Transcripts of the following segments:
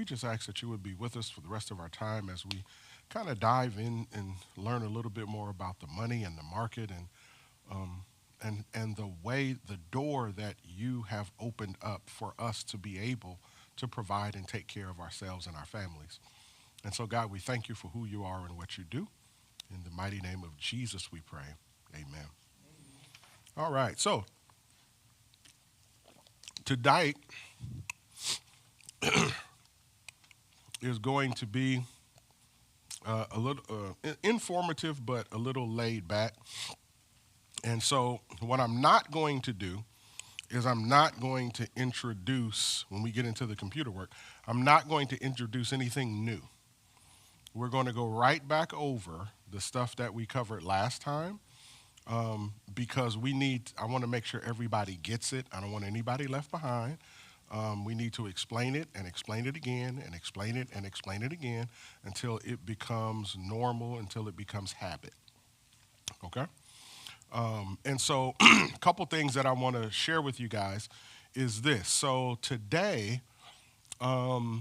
we just ask that you would be with us for the rest of our time as we kind of dive in and learn a little bit more about the money and the market um, and the way, the door that you have opened up for us to be able to provide and take care of ourselves and our families. And so, God, we thank you for who you are and what you do. In the mighty name of Jesus, we pray. Amen. All right. So, tonight is going to be a little informative, but a little laid back. And so, what I'm not going to do is I'm not going to introduce, when we get into the computer work, I'm not going to introduce anything new. We're going to go right back over the stuff that we covered last time because I want to make sure everybody gets it. I don't want anybody left behind. We need to explain it and explain it again and explain it and explain it again until it becomes normal, until it becomes habit. Okay? And so a couple things that I want to share with you guys is this. So today, I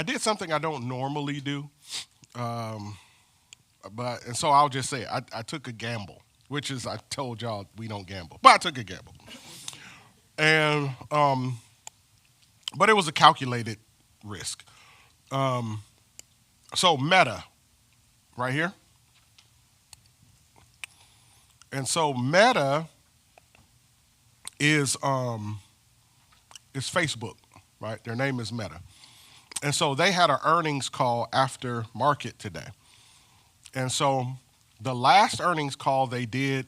did something I don't normally do, and so I'll just say I took a gamble, which is I told y'all we don't gamble, but I took a gamble, and but it was a calculated risk. So Meta, right here, and so Meta is Facebook, right? Their name is Meta. And so they had an earnings call after market today. And so the last earnings call they did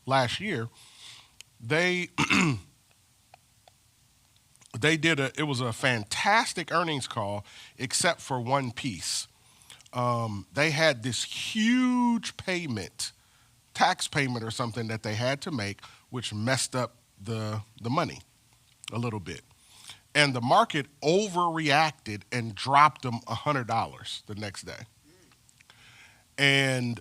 last year, they it was a fantastic earnings call except for one piece. They had this huge tax payment or something that they had to make, which messed up the money a little bit. And the market overreacted and dropped them $100 the next day. And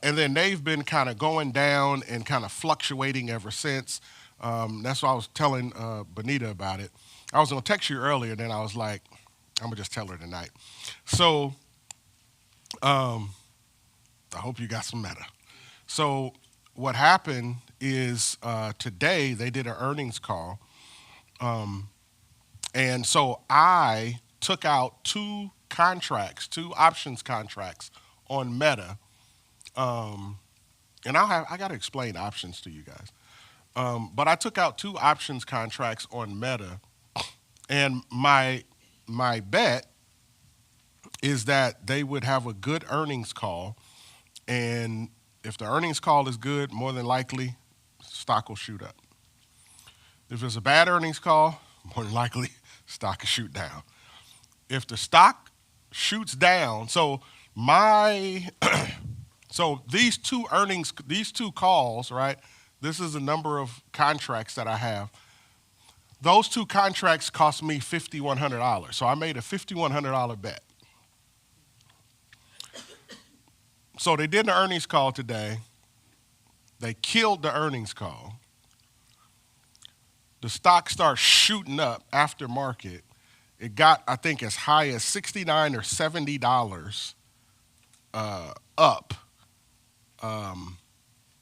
then they've been kind of going down and kind of fluctuating ever since. That's why I was telling Bonita about it. I was going to text you earlier, then I was like, I'm going to just tell her tonight. So I hope you got some Meta. So what happened is today they did an earnings call. And so I took out two options contracts on Meta. And I got to explain options to you guys. But I took out two options contracts on Meta. And my bet is that they would have a good earnings call. And if the earnings call is good, more than likely, stock will shoot up. If it's a bad earnings call, more than likely, stock will shoot down. If the stock shoots down, so these two calls, right? This is the number of contracts that I have. Those two contracts cost me $5,100. So I made a $5,100 bet. So they did the earnings call today. They killed the earnings call. The stock starts shooting up after market. It got, I think, as high as $69 or $70 up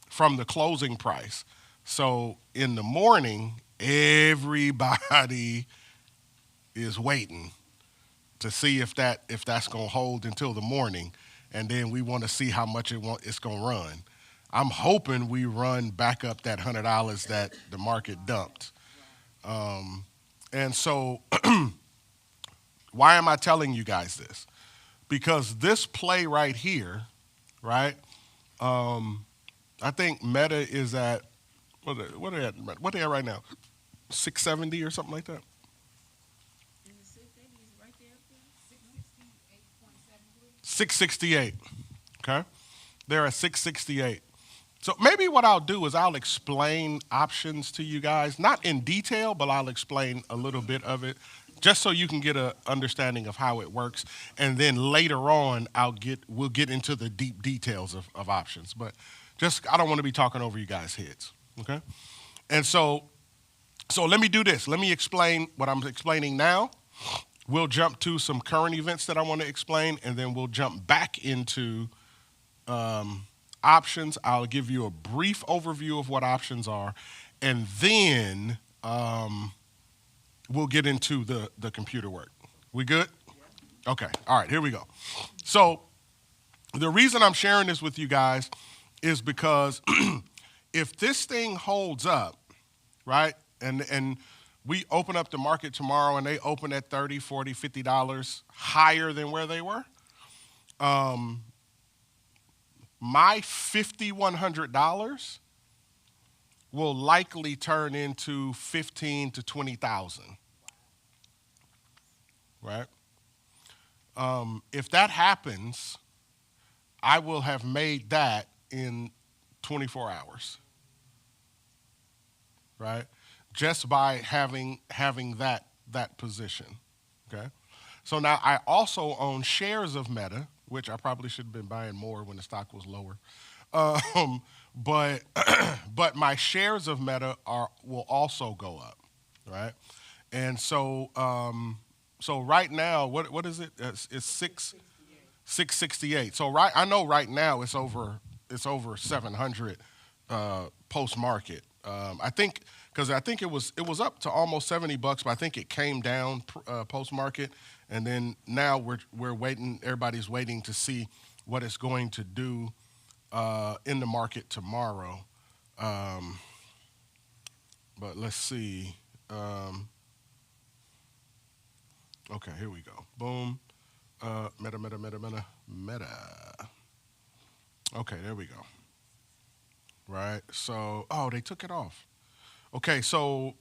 from the closing price. So in the morning, everybody is waiting to see if that's going to hold until the morning, and then we want to see how much it's going to run. I'm hoping we run back up that $100 that the market dumped. And so why am I telling you guys this? Because this play right here, right, I think Meta is at, what are they at right now? 670 or something like that? In the 680s, right there, 668.73. 668, okay? They're at 668. So maybe what I'll do is I'll explain options to you guys, not in detail, but I'll explain a little bit of it, just so you can get an understanding of how it works. And then later on, we'll get into the deep details of options. But I don't want to be talking over you guys' heads, okay? And so So let me do this. Let me explain what I'm explaining now. We'll jump to some current events that I want to explain, and then we'll jump back into options. I'll give you a brief overview of what options are, and then we'll get into the computer work. We good? Okay. All right, here we go. So the reason I'm sharing this with you guys is because if this thing holds up, right, and we open up the market tomorrow and they open at $30, $40, $50 higher than where they were, my $5,100 will likely turn into 15 to 20,000, right? If that happens, I will have made that in 24 hours, right? Just by having that position, okay? So now I also own shares of Meta, which I probably should have been buying more when the stock was lower. But but my shares of Meta will also go up, right? And so so right now, what is it? It's 668. So I know right now it's over 700 post market. I think because I think it was up to almost $70, but I think it came down post market, and then now we're waiting. Everybody's waiting to see what it's going to do in the market tomorrow. But let's see. Okay, here we go. Boom. Meta. Okay, there we go. Right. So, oh, they took it off. Okay, so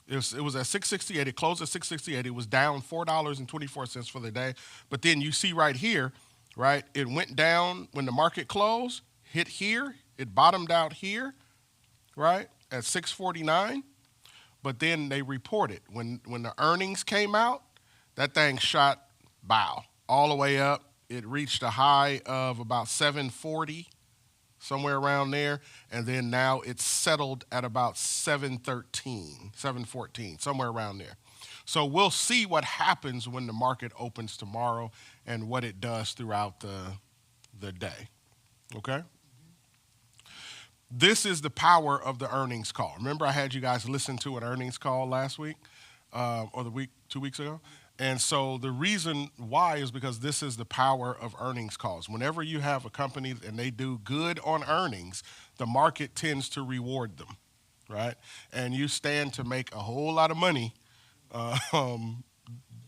it was at 668. It closed at 668. It was down $4.24 for the day. But then you see right here, right? It went down when the market closed, hit here, it bottomed out here, right? At 649. But then they reported when the earnings came out, that thing shot bow all the way up. It reached a high of about 740, somewhere around there, and then now it's settled at about 713, 714, somewhere around there. So we'll see what happens when the market opens tomorrow and what it does throughout the day. Okay? This is the power of the earnings call. Remember I had you guys listen to an earnings call last week or 2 weeks ago? And so the reason why is because this is the power of earnings calls. Whenever you have a company and they do good on earnings, the market tends to reward them, right? And you stand to make a whole lot of money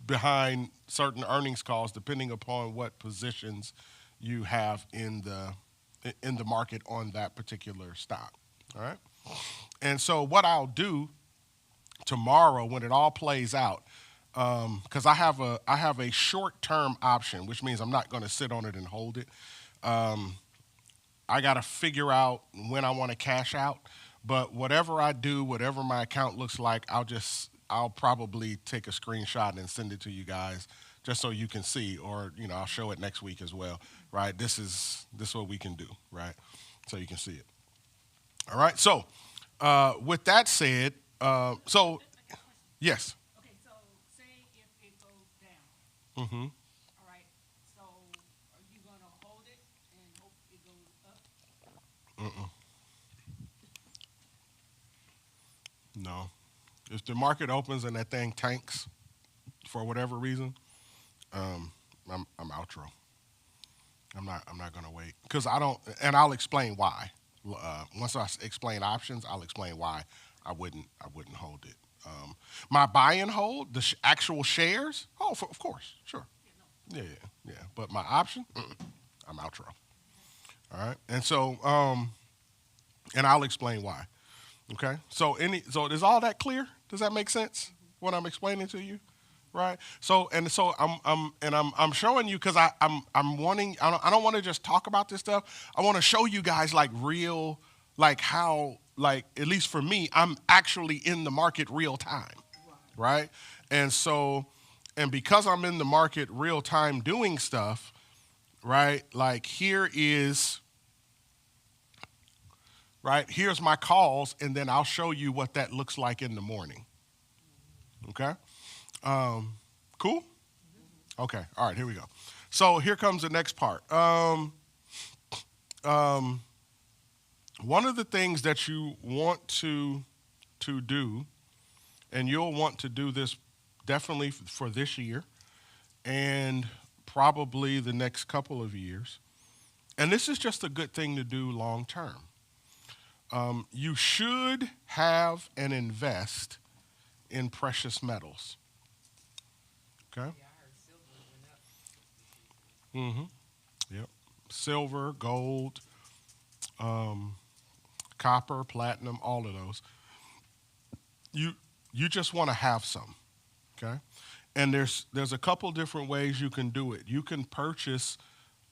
behind certain earnings calls, depending upon what positions you have in the market on that particular stock. All right. And so what I'll do tomorrow when it all plays out, because I have a short-term option, which means I'm not going to sit on it and hold it. I got to figure out when I want to cash out. But whatever I do, whatever my account looks like, I'll probably take a screenshot and send it to you guys just so you can see, or I'll show it next week as well. Right? This is what we can do, right? So you can see it. All right. So with that said, yes. Okay, so say if it goes down, Mm-hmm. all right, so are you gonna hold it and hope it goes up? Mm-mm. No. If the market opens and that thing tanks for whatever reason, I'm outro. I'm not gonna wait because I don't, and I'll explain why. Once I explain options, I'll explain why I wouldn't hold it. My buy and hold, the actual shares, of course, sure, yeah. But my option, I'm outro. All right, and so and I'll explain why. Okay, so is all that clear? Does that make sense? What I'm explaining to you? Right. So I'm showing you because I'm wanting. I don't want to just talk about this stuff. I want to show you guys like real, like how, like at least for me, I'm actually in the market real time, right? And so, and because I'm in the market real time doing stuff, right? Like here is right? Here's my calls, and then I'll show you what that looks like in the morning. Okay? Um, cool? Okay. All right, here we go. So here comes the next part. Um, One of the things that you want to do, and you'll want to do this definitely for this year and probably the next couple of years, and this is just a good thing to do long term. You should have and invest in precious metals. Okay. Yeah, I heard silver went up this weekend. Mm-hmm. Yep. Silver, gold, um, copper, platinum, all of those. You you just want to have some. Okay. And there's a couple different ways you can do it.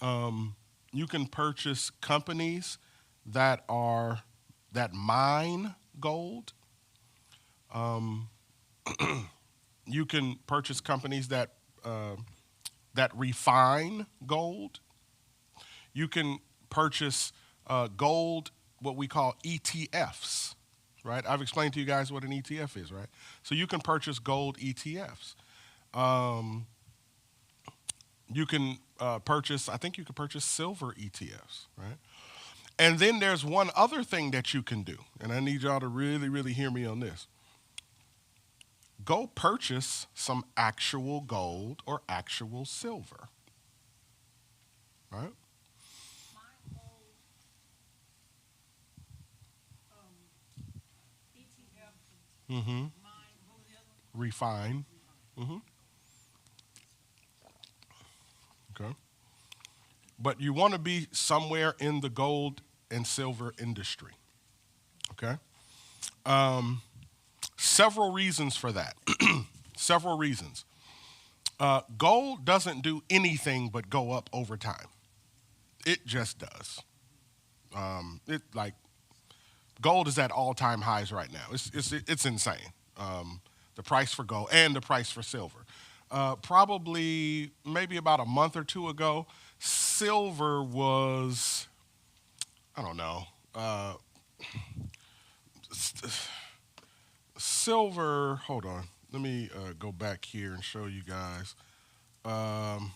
Um, you can purchase companies that are that mine gold. Um, you can purchase companies uh, that refine gold. You can purchase gold, what we call ETFs, right? I've explained to you guys what an ETF is, right? So you can purchase gold ETFs. Um, you can purchase, I think you can purchase silver ETFs, right? And then there's one other thing that you can do, and I need y'all to really, really hear me on this. Go purchase some actual gold or actual silver, right? Mine gold, ETF, Mm-hmm. mine, what was the other one? Refine. Mm-hmm. Okay. But you want to be somewhere in the gold and silver industry. Okay. Um, Several reasons for that. Several reasons. Gold doesn't do anything but go up over time. It just does. It like gold is at all-time highs right now. It's insane. The price for gold and the price for silver. Probably maybe about a month or two ago, silver was, I don't know. Silver. Hold on. Let me go back here and show you guys. Um,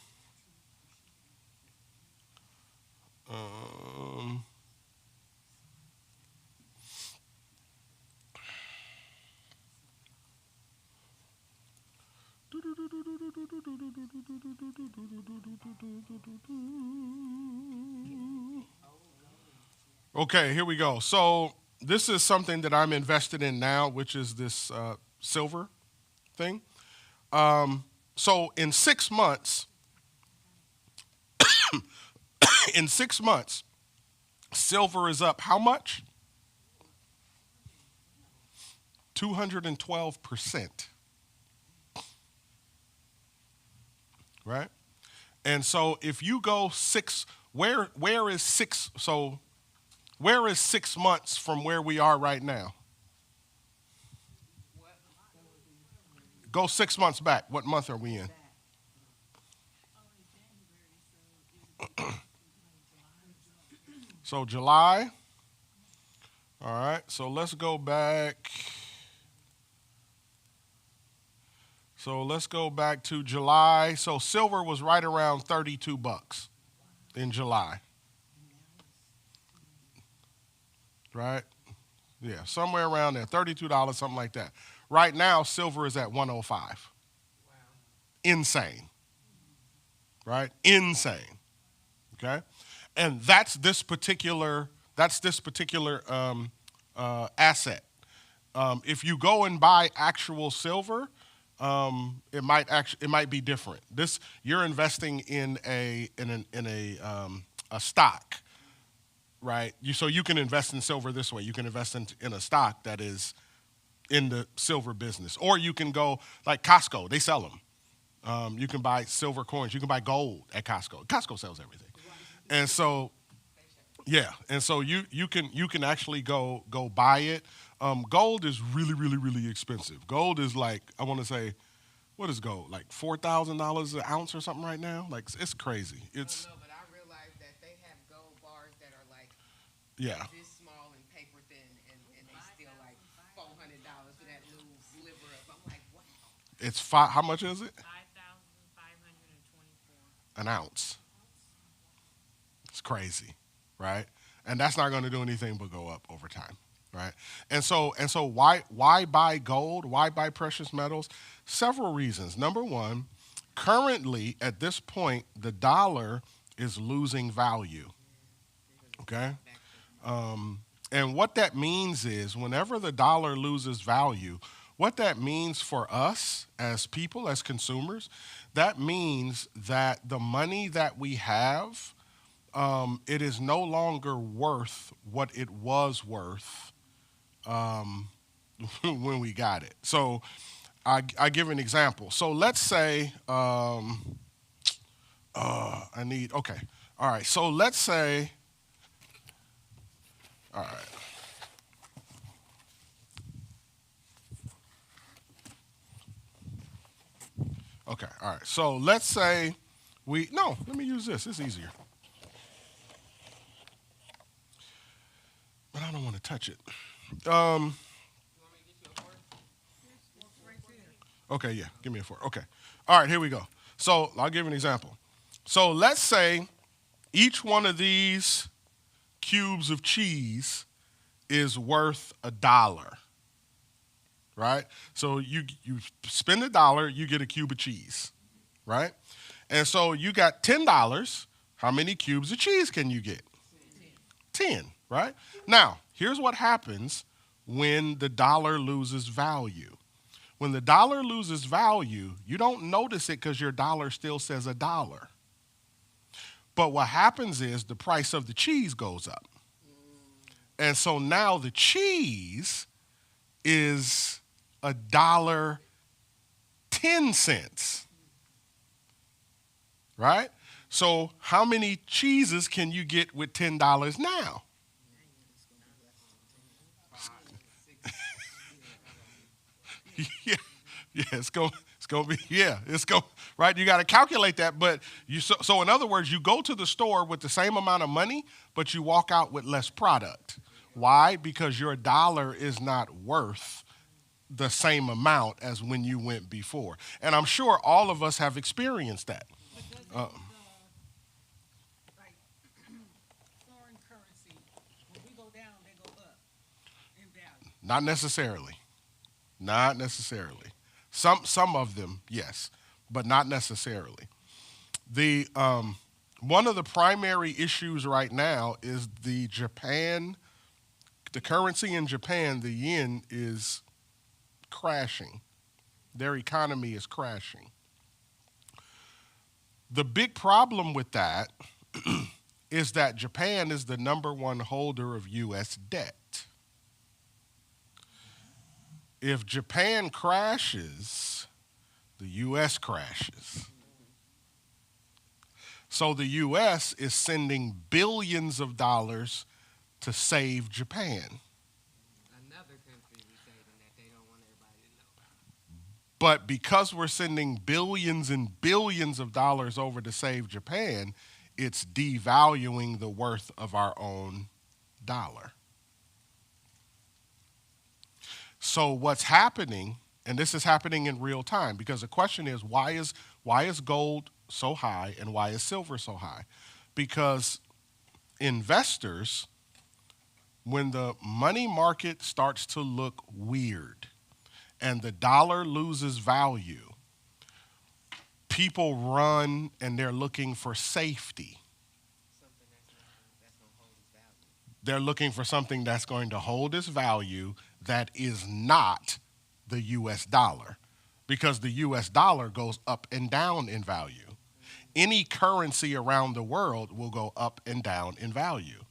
um, Okay, here we go. So this is something that I'm invested in now, which is this silver thing. So in 6 months, in 6 months, silver is up how much? 212%. Right? And so if you go where is six? So where is 6 months from where we are right now? What? Go 6 months back. What month are we in? Only January, so is it So July. All right. So let's go back. So let's go back to July. So silver was right around $32 in July. Right? Yeah, somewhere around there, $32, something like that. Right now, silver is at 105. Wow. Insane. Right? Insane. Okay? And that's this particular asset. If you go and buy actual silver, it might be different. This you're investing in a stock, right? So you can invest in silver this way. You can invest in a stock that is in the silver business, or you can go like Costco. They sell them. You can buy silver coins. You can buy gold at Costco. Costco sells everything, and so yeah, and so you can actually go buy it. Gold is really really really expensive. Gold is like I want to say, what is gold like $4,000 an ounce or something right now? Like it's crazy. Oh It's no, but I realized that they have gold bars that are like yeah. this small in paper It's five. How much is it? 5,524. An ounce. It's crazy, right? And that's not going to do anything but go up over time, right? And so why buy gold? Why buy precious metals? Several reasons. Number one, currently at this point, the dollar is losing value. Okay. And what that means is whenever the dollar loses value, what that means for us as people, as consumers, that means that the money that we have, it is no longer worth what it was worth when we got it. So I give an example. So let's say I need, okay. All right. So let's say, all right. Okay, all right. So let's say no, let me use this. It's easier. But I don't want to touch it. Um, You want me to get you a fork? Right there. okay, yeah, give me a fork. Okay. All right, here we go. So I'll give you an example. So let's say each one of these cubes of cheese is worth $1, right? So you spend $1, you get a cube of cheese, right? And so you got $10. How many cubes of cheese can you get? 10, right? Now, here's what happens when the dollar loses value. When the dollar loses value, you don't notice it because your dollar still says $1. But what happens is the price of the cheese goes up. And so now the cheese is $1.10. Right? So how many cheeses can you get with $10 now? yeah, yeah, it's going to be it's going right. You got to calculate that, but so in other words, you go to the store with the same amount of money, but you walk out with less product. Why? Because your dollar is not worth the same amount as when you went before, and I'm sure all of us have experienced that. But does Uh, like foreign currency, when we go down, they go up in value? Not necessarily. Not necessarily. Some of them, yes, but not necessarily. The one of the primary issues right now is the currency in Japan, the yen is crashing. Their economy is crashing. The big problem with that is that Japan is the number one holder of U.S. debt. If Japan crashes, the U.S. crashes. So the U.S. is sending billions of dollars to save Japan. Another country we saving that they don't want everybody to know. But because we're sending billions and billions of dollars over to save Japan, it's devaluing the worth of our own dollar. So what's happening, and this is happening in real time, because the question is why is gold so high and why is silver so high? Because investors, when the money market starts to look weird and the dollar loses value, people run and they're looking for safety. Something that's gonna hold its value. They're looking for something that's going to hold its value that is not the US dollar, because the US dollar goes up and down in value. Any currency around the world will go up and down in value.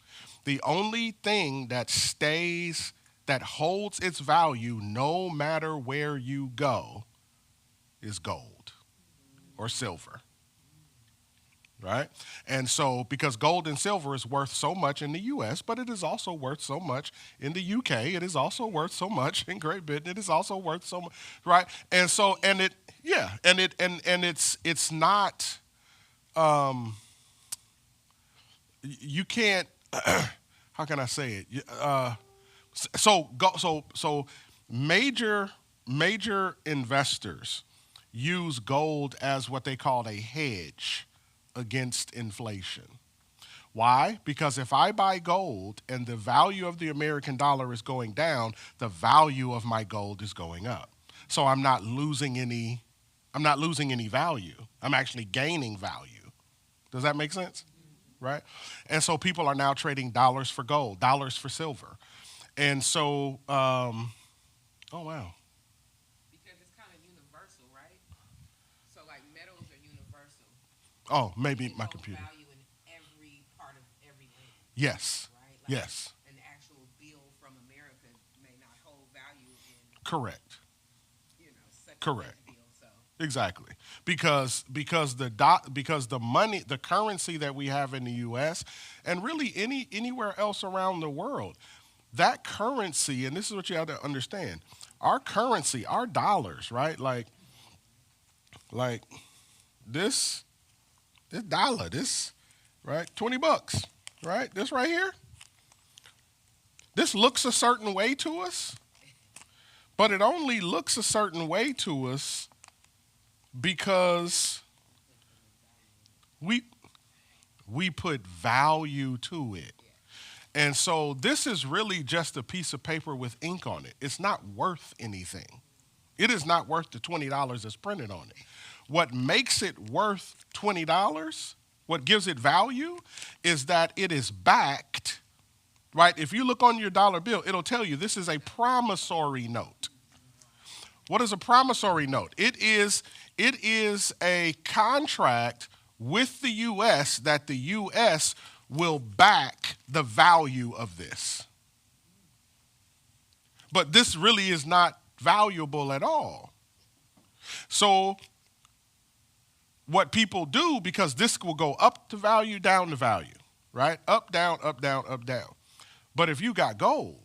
The only thing that stays, that holds its value no matter where you go, is gold or silver. Right? And so, because gold and silver is worth so much in the US, but it is also worth so much in the UK, it is also worth so much in Great Britain, it is also worth so much, right? And so, and it, yeah, and it's not, you can't, how can I say it? So major investors use gold as what they call a hedge against inflation. Why? Because if I buy gold and the value of the American dollar is going down, the value of my gold is going up. So I'm not losing any value. I'm actually gaining value. Does that make sense? Right? And so people are now trading dollars for gold, dollars for silver. And so, oh wow. Because it's kind of universal, right? So like metals are universal. Oh, They maybe can my hold computer. value in every part of every land, Yes. right? Like Yes. an actual bill from America may not hold value in, Correct. such and Correct. such bill. So Exactly. Because the money, the currency that we have in the US and really anywhere else around the world, that currency, and this is what you have to understand. Our currency, our dollars, right? Like this dollar, this, right? $20, right? This right here. This looks a certain way to us, but it only looks a certain way to us because we we put value to it. And so this is really just a piece of paper with ink on it. It's not worth anything. It is not worth the $20 that's printed on it. What makes it worth $20, what gives it value, is that it is backed, right? If you look on your dollar bill, it'll tell you this is a promissory note. What is a promissory note? It is a contract with the U.S. that the U.S. will back the value of this. But this really is not valuable at all. So what people do, because this will go up to value, down to value, right? Up, down, up, down, up, down. But if you got gold,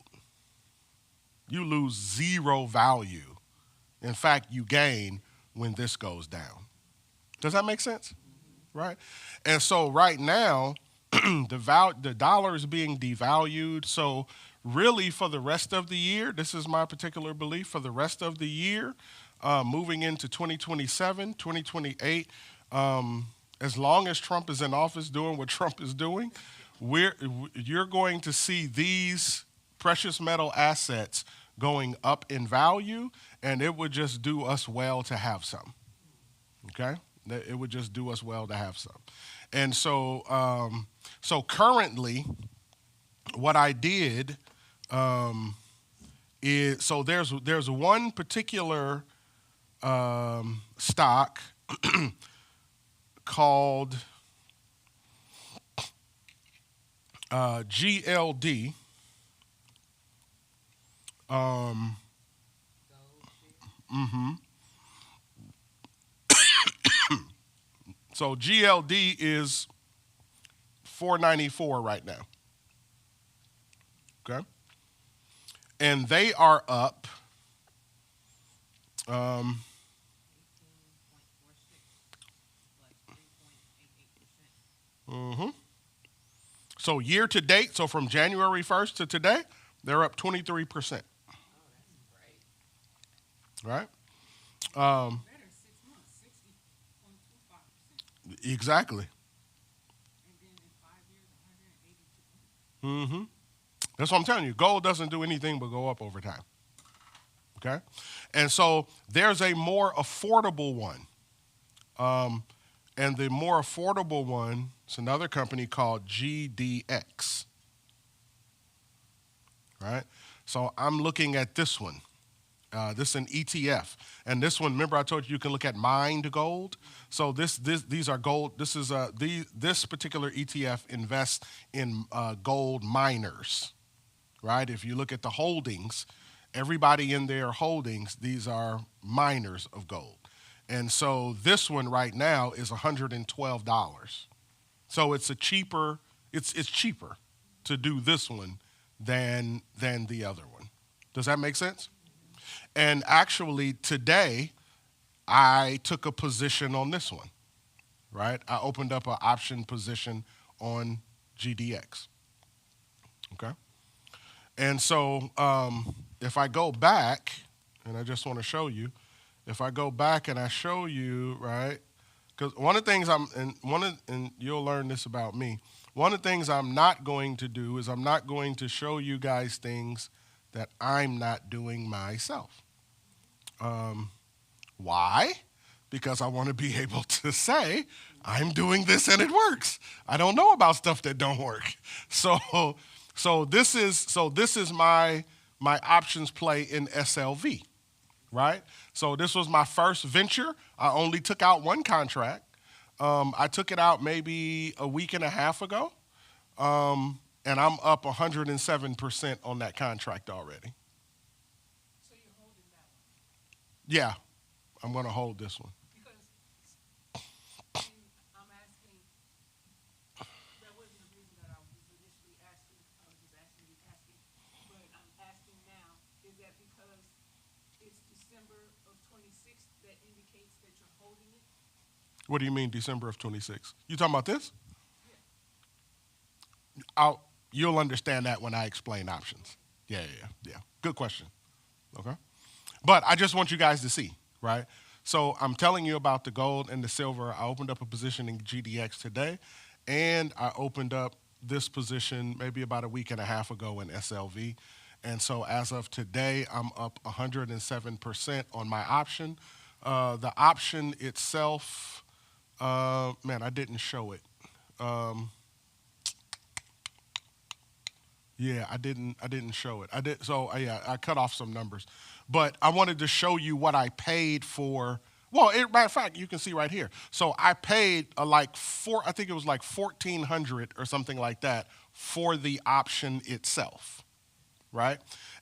you lose zero value. In fact, you gain when this goes down. Does that make sense? Right? And so right now, the dollar is being devalued. So really for the rest of the year, this is my particular belief, for the rest of the year, moving into 2027, 2028, as long as Trump is in office doing what Trump is doing, you're going to see these precious metal assets going up in value, and it would just do us well to have some. Okay? It would just do us well to have some. And so, so currently, what I did is, so there's one particular stock called GLD. So GLD is 494 right now. Okay, and they are up. 18.46 plus 3.88%. So year to date, so from January 1st to today, they're up 23%. Oh, that's great. Right? Better 6 months, 60.25%. Exactly. And then in 5 years, 182. That's what I'm telling you. Gold doesn't do anything but go up over time. Okay? And so there's a more affordable one. And the more affordable one is another company called GDX. Right? So I'm looking at this one. This is an ETF, and this one, remember I told you can look at mined gold. So these are gold. This particular ETF invests in gold miners, right? If you look at the holdings, everybody in their holdings, these are miners of gold, and so this one right now is $112. So it's cheaper to do this one than the other one. Does that make sense? And actually, today, I took a position on this one, right? I opened up an option position on GDX, okay? And so if I go back, and I just want to show you, if I go back and I show you, right? Because one of the things and you'll learn this about me. One of the things I'm not going to do is I'm not going to show you guys things that I'm not doing myself. Why? Because I want to be able to say I'm doing this and it works. I don't know about stuff that don't work. So this is my options play in SLV, right? So this was my first venture. I only took out one contract. I took it out maybe a week and a half ago, and I'm up 107% on that contract already. So you're holding that one? Yeah, I'm going to hold this one. Because I'm asking, that wasn't the reason that I was initially asking, I was just asking you asking, but I'm asking now, is that because it's December of 26 that indicates that you're holding it? What do you mean December of 26? You talking about this? Yeah. You'll understand that when I explain options. Yeah. Good question. Okay. But I just want you guys to see, right? So I'm telling you about the gold and the silver. I opened up a position in GDX today, and I opened up this position maybe about a week and a half ago in SLV. And so as of today, I'm up 107% on my option. The option itself, man, I didn't show it. Yeah, I didn't show it. I did so yeah, I cut off some numbers. But I wanted to show you what I paid for. Well, matter of fact, you can see right here. So I paid I think it was like 1,400 or something like that for the option itself, right?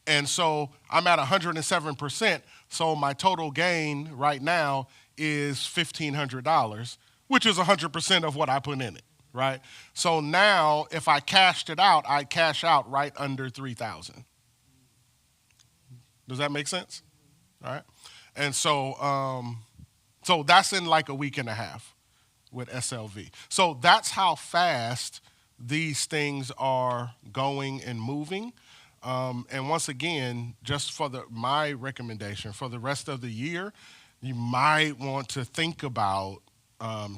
And so I'm at 107%. So my total gain right now is $1,500, which is 100% of what I put in it, right? So now if I cashed it out, I cash out right under 3,000. Does that make sense? All right. And so that's in like a week and a half with SLV. So that's how fast these things are going and moving. And once again, just for my recommendation for the rest of the year, you might want to think about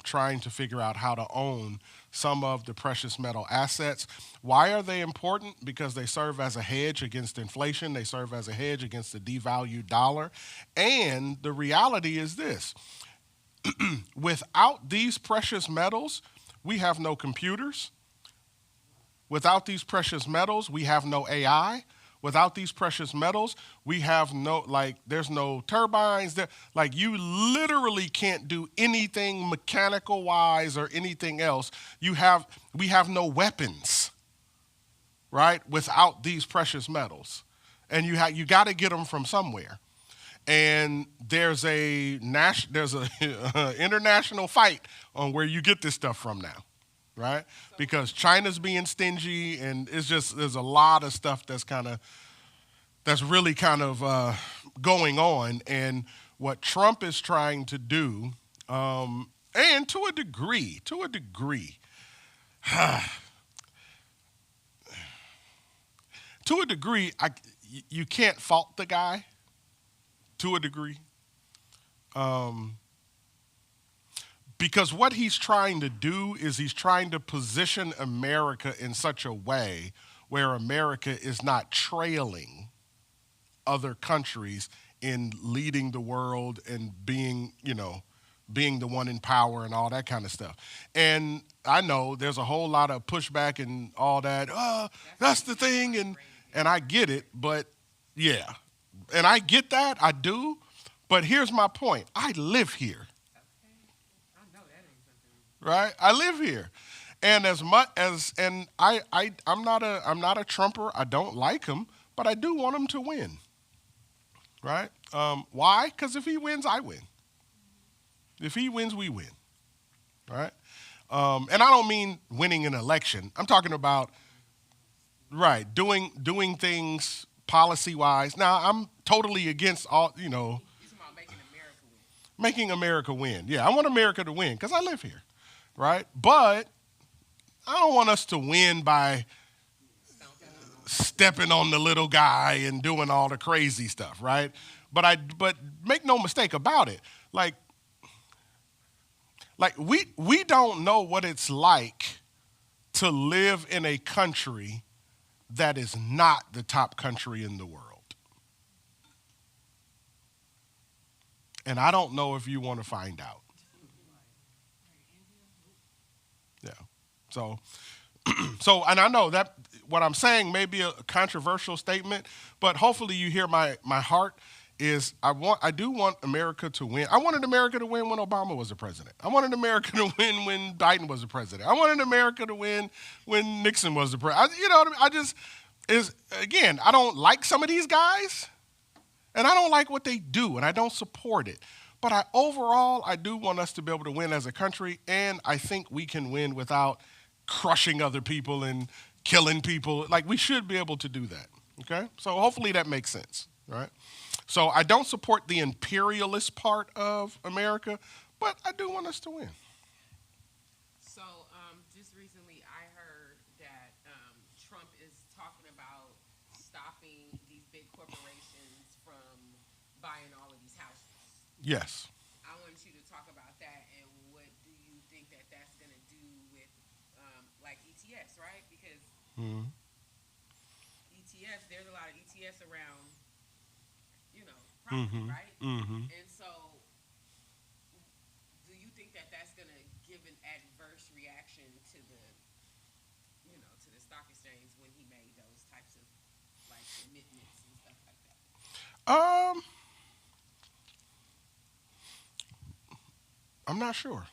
trying to figure out how to own some of the precious metal assets. Why are they important? Because they serve as a hedge against inflation. They serve as a hedge against the devalued dollar. And the reality is this. Without these precious metals, we have no computers. Without these precious metals, we have no AI. Without these precious metals, we have there's no turbines. You literally can't do anything mechanical wise or anything else. We have no weapons, right? Without these precious metals. And you got to get them from somewhere. And there's a international fight on where you get this stuff from now, right? Because China's being stingy, and there's a lot of stuff that's really kind of going on. And what Trump is trying to do, and to a degree, you can't fault the guy. To a degree. Because what he's trying to do is he's trying to position America in such a way where America is not trailing other countries in leading the world and being the one in power and all that kind of stuff. And I know there's a whole lot of pushback and all that. That's the thing, and I get it, but yeah. And I get that, I do, but here's my point. I live here. I know that ain't something. Right? I live here. And I'm not a Trumper. I don't like him, but I do want him to win. Right? Why? Because if he wins, I win. If he wins, we win. Right? And I don't mean winning an election. I'm talking about doing things policy-wise. Now, I'm totally against all, He's talking about making America win. Making America win. Yeah, I want America to win because I live here, right? But I don't want us to win by stepping on the little guy and doing all the crazy stuff, right? but make no mistake about it. Like we don't know what it's like to live in a country that is not the top country in the world. And I don't know if you want to find out. Yeah. So and I know that what I'm saying may be a controversial statement, but hopefully you hear my heart is I do want America to win. I wanted America to win when Obama was the president. I wanted America to win when Biden was the president. I wanted America to win when Nixon was the president. You know what I mean? I don't like some of these guys, and I don't like what they do, and I don't support it. But overall, I do want us to be able to win as a country, and I think we can win without crushing other people and killing people. Like, we should be able to do that, okay? So hopefully that makes sense, right? So I don't support the imperialist part of America, but I do want us to win. So, just recently I heard that Trump is talking about stopping these big corporations from buying all of these houses. Yes. I want you to talk about that, and what do you think that that's going to do with, like ETFs, right? Because ETFs, there's a lot of ETFs around, property, right? And so, do you think that that's going to give an adverse reaction to the stock exchange when he made those types of like commitments and stuff like that? I'm not sure.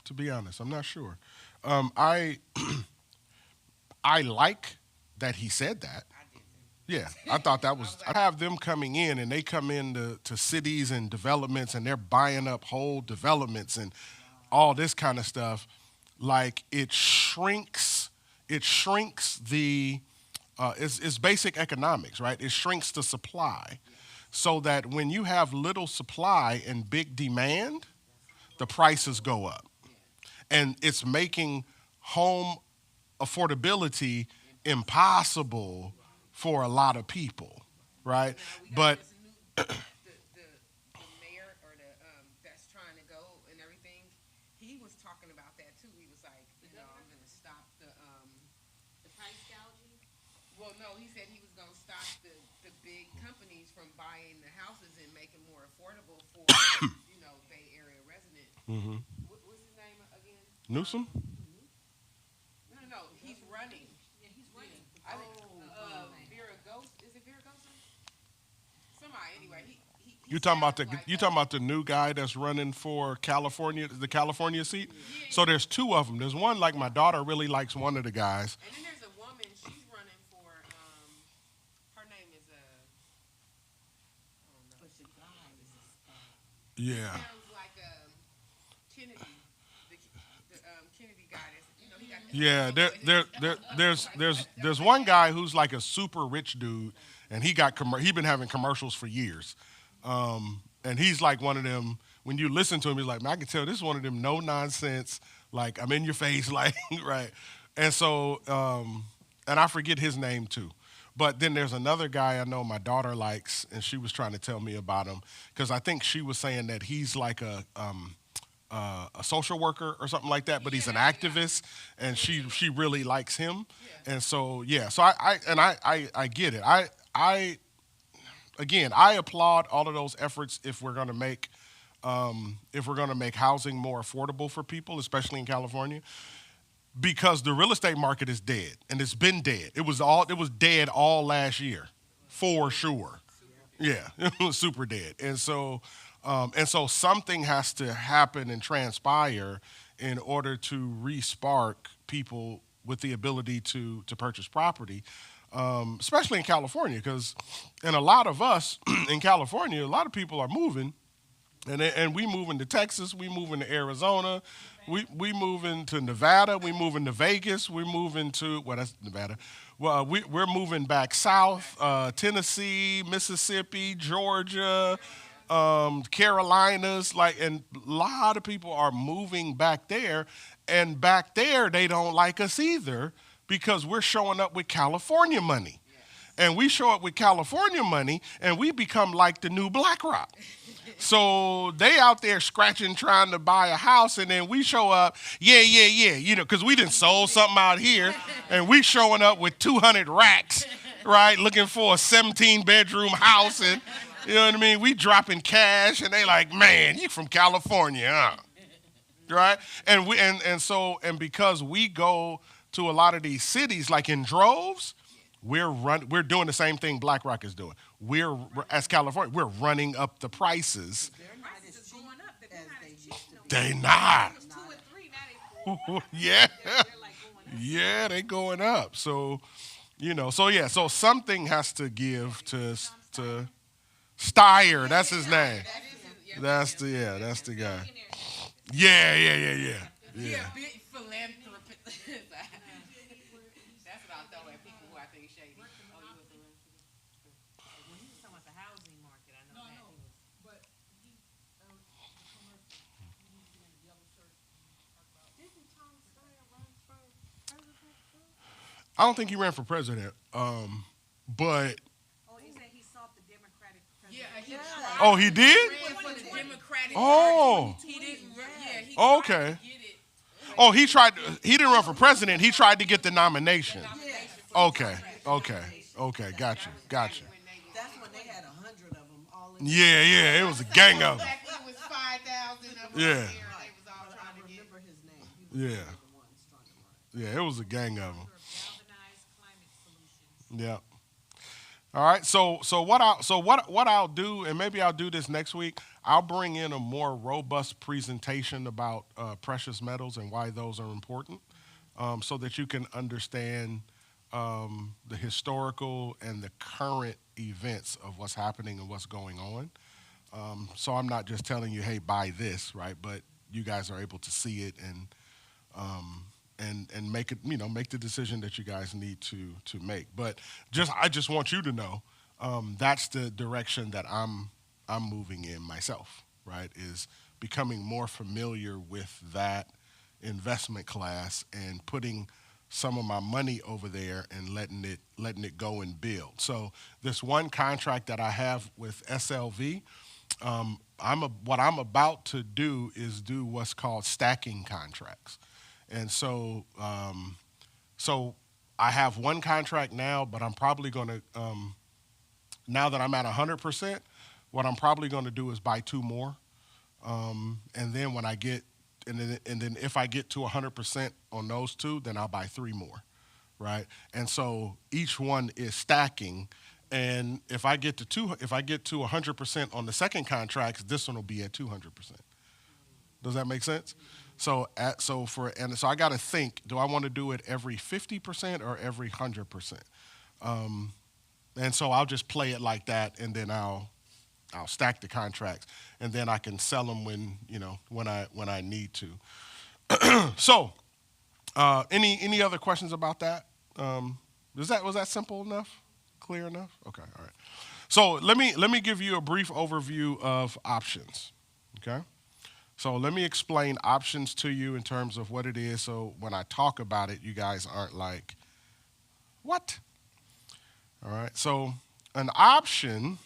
To be honest, I'm not sure. I like that he said that. I did. Yeah, I thought that was. I have them coming in, and they come in to cities and developments, and they're buying up whole developments and all this kind of stuff. Like it shrinks the. It's basic economics, right? It shrinks the supply, so that when you have little supply and big demand, the prices go up, and it's making home affordability impossible for a lot of people, right? But This new, the mayor or that's trying to go and everything, he was talking about that too. He was like, I'm going to stop the price gouging? Well, no, he said he was going to stop the big companies from buying the houses and make it more affordable for Bay Area residents. What's his name again? Newsom? No, he's running. Yeah, he's running. I think Vera Ghost. Is it Vera Ghost? Somebody. Anyway, he You talking about sounds like, the new guy that's running for California, the California seat? So there's two of them. There's one, like, my daughter really likes one of the guys. And then there's a woman. She's running for. Her name is I don't know. What's the guy? Yeah. Sounds like Kennedy, the Kennedy guy. That's he got. Yeah, there's one guy who's like a super rich dude, and he been having commercials for years, and he's like one of them. When you listen to him, he's like, man, I can tell this is one of them no nonsense, like I'm in your face, like right. And so, and I forget his name too. But then there's another guy I know my daughter likes, and she was trying to tell me about him because I think she was saying that he's like a social worker or something like that, but he's an activist, and she really likes him, and so yeah. So I get it. I applaud all of those efforts if we're gonna make housing more affordable for people, especially in California. Because the real estate market is dead, and it's been dead. It was dead all last year, for sure. Yeah, it was super dead, and so something has to happen and transpire in order to re-spark people with the ability to purchase property, especially in California, and a lot of us in California, a lot of people are moving. And we moving to Texas, we moving to Arizona, we moving to Nevada, we moving to Vegas, we moving to that's Nevada. Well, we're moving back south, Tennessee, Mississippi, Georgia, Carolinas, and a lot of people are moving back there, and back there they don't like us either because we're showing up with California money. and we show up with California money, and we become like the new BlackRock. So they out there scratching, trying to buy a house, and then we show up, yeah, because we done sold something out here, and we showing up with 200 racks, right, looking for a 17-bedroom house, and you know what I mean? We dropping cash, and they like, man, you from California, huh? Right? And because we go to a lot of these cities, like in droves, we're doing the same thing BlackRock is doing. We're as California, we're running up the prices. They're not as cheap going up. They're not as cheap no more. They not. It was 2 or 3, now they 4. Yeah. They're like going up. Yeah, they going up. So, so something has to give to Steyer. That's his name. That's the guy. Yeah. Yeah, big philanthropist. That's what I'll throw at people who I think shady. Oh, you a philanthropist? When he was talking about the housing market, I know that. No, but he, the commercial, he needs to be in the yellow shirt and talk about. Didn't Tom Steyer run for president too? I don't think he ran for president. But Oh, he said he sought the Democratic Yeah, president. he oh, he did? ran for the Democratic Oh. Party. He didn't run. Yeah, he Okay. tried to get it. Oh, he didn't run for president. He tried to get the nomination. Okay. Gotcha. That's when they had 100 of them all in. Yeah. It was a gang of them. Back when it was 5,000 of them Yeah. out there, and they was all But I trying to get. remember his name. He was Yeah. one of the ones trying to run. Yeah, it was a gang of them. Galvanized climate solutions. Yeah. All right. What I'll do, and maybe I'll do this next week. I'll bring in a more robust presentation about precious metals and why those are important, so that you can understand the historical and the current events of what's happening and what's going on. So I'm not just telling you, hey, buy this, right? But you guys are able to see it and make it, make the decision that you guys need to make. But I just want you to know that's the direction that I'm moving in myself, right? Is becoming more familiar with that investment class and putting some of my money over there and letting it go and build. So this one contract that I have with SLV, what I'm about to do is do what's called stacking contracts. And so I have one contract now, but I'm probably going to, now that I'm at 100%, what I'm probably going to do is buy 2 more. And then when I get, and then if I get to 100% on those 2, then I'll buy 3 more, right? And so each one is stacking. And if I get to 100% on the second contract, this one will be at 200%. Does that make sense? So I got to think: do I want to do it every 50% or every 100%? And so I'll just play it like that, and then I'll stack the contracts, and then I can sell them when I need to. So, any other questions about that? Was that simple enough? Clear enough? Okay, all right. So let me give you a brief overview of options. Okay. So let me explain options to you in terms of what it is, so when I talk about it, you guys aren't like, what? All right. So an option.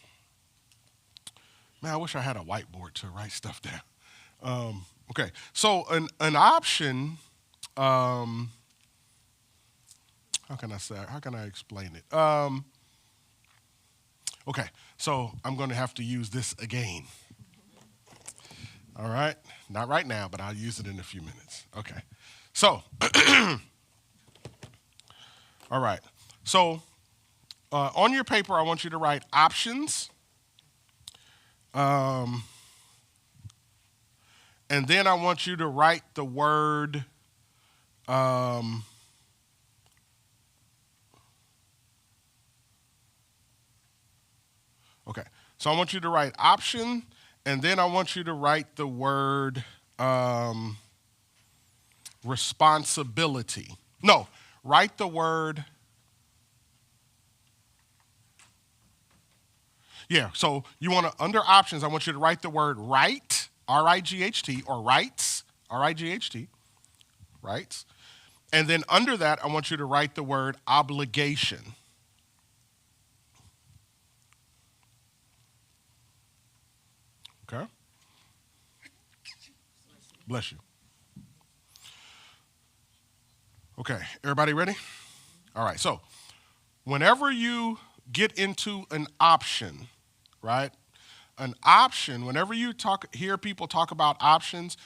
Man, I wish I had a whiteboard to write stuff down. Okay, so an option, how can I explain it? Okay, so I'm going to have to use this again. All right, not right now, but I'll use it in a few minutes. Okay, so, all right, so on your paper, I want you to write options. And then I want you to write the word okay. So I want you to write option, and then I want you to write the word responsibility. No, write the word. Yeah, so you want to, under options, I want you to write the word right, R-I-G-H-T, or rights, R-I-G-H-T, rights. And then under that, I want you to write the word obligation. Okay? Bless you. Okay, everybody ready? All right, so whenever you get into an option, right? An option, whenever you hear people talk about options,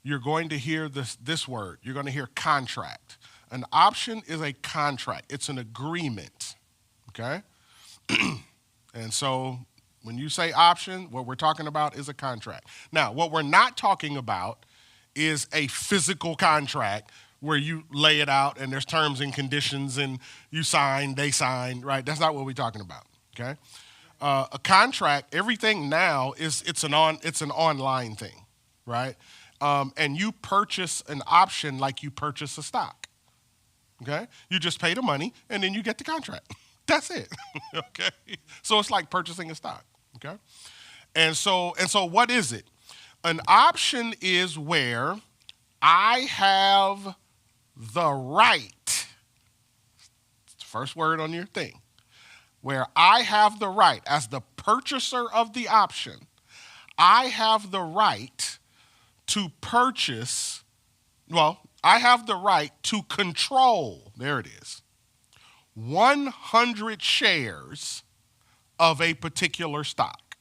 you're going to hear this word. You're going to hear contract. An option is a contract. It's an agreement, okay? And so when you say option, what we're talking about is a contract. Now, what we're not talking about is a physical contract where you lay it out and there's terms and conditions and you sign, they sign, right? That's not what we're talking about, okay? A contract, everything now it's an online thing, right? And you purchase an option like you purchase a stock, okay? You just pay the money and then you get the contract. That's it, okay? So it's like purchasing a stock, okay? And so what is it? An option is where I have the right, first word on your thing, where I have the right, as the purchaser of the option, I have the right to purchase, I have the right to control, there it is, 100 shares of a particular stock.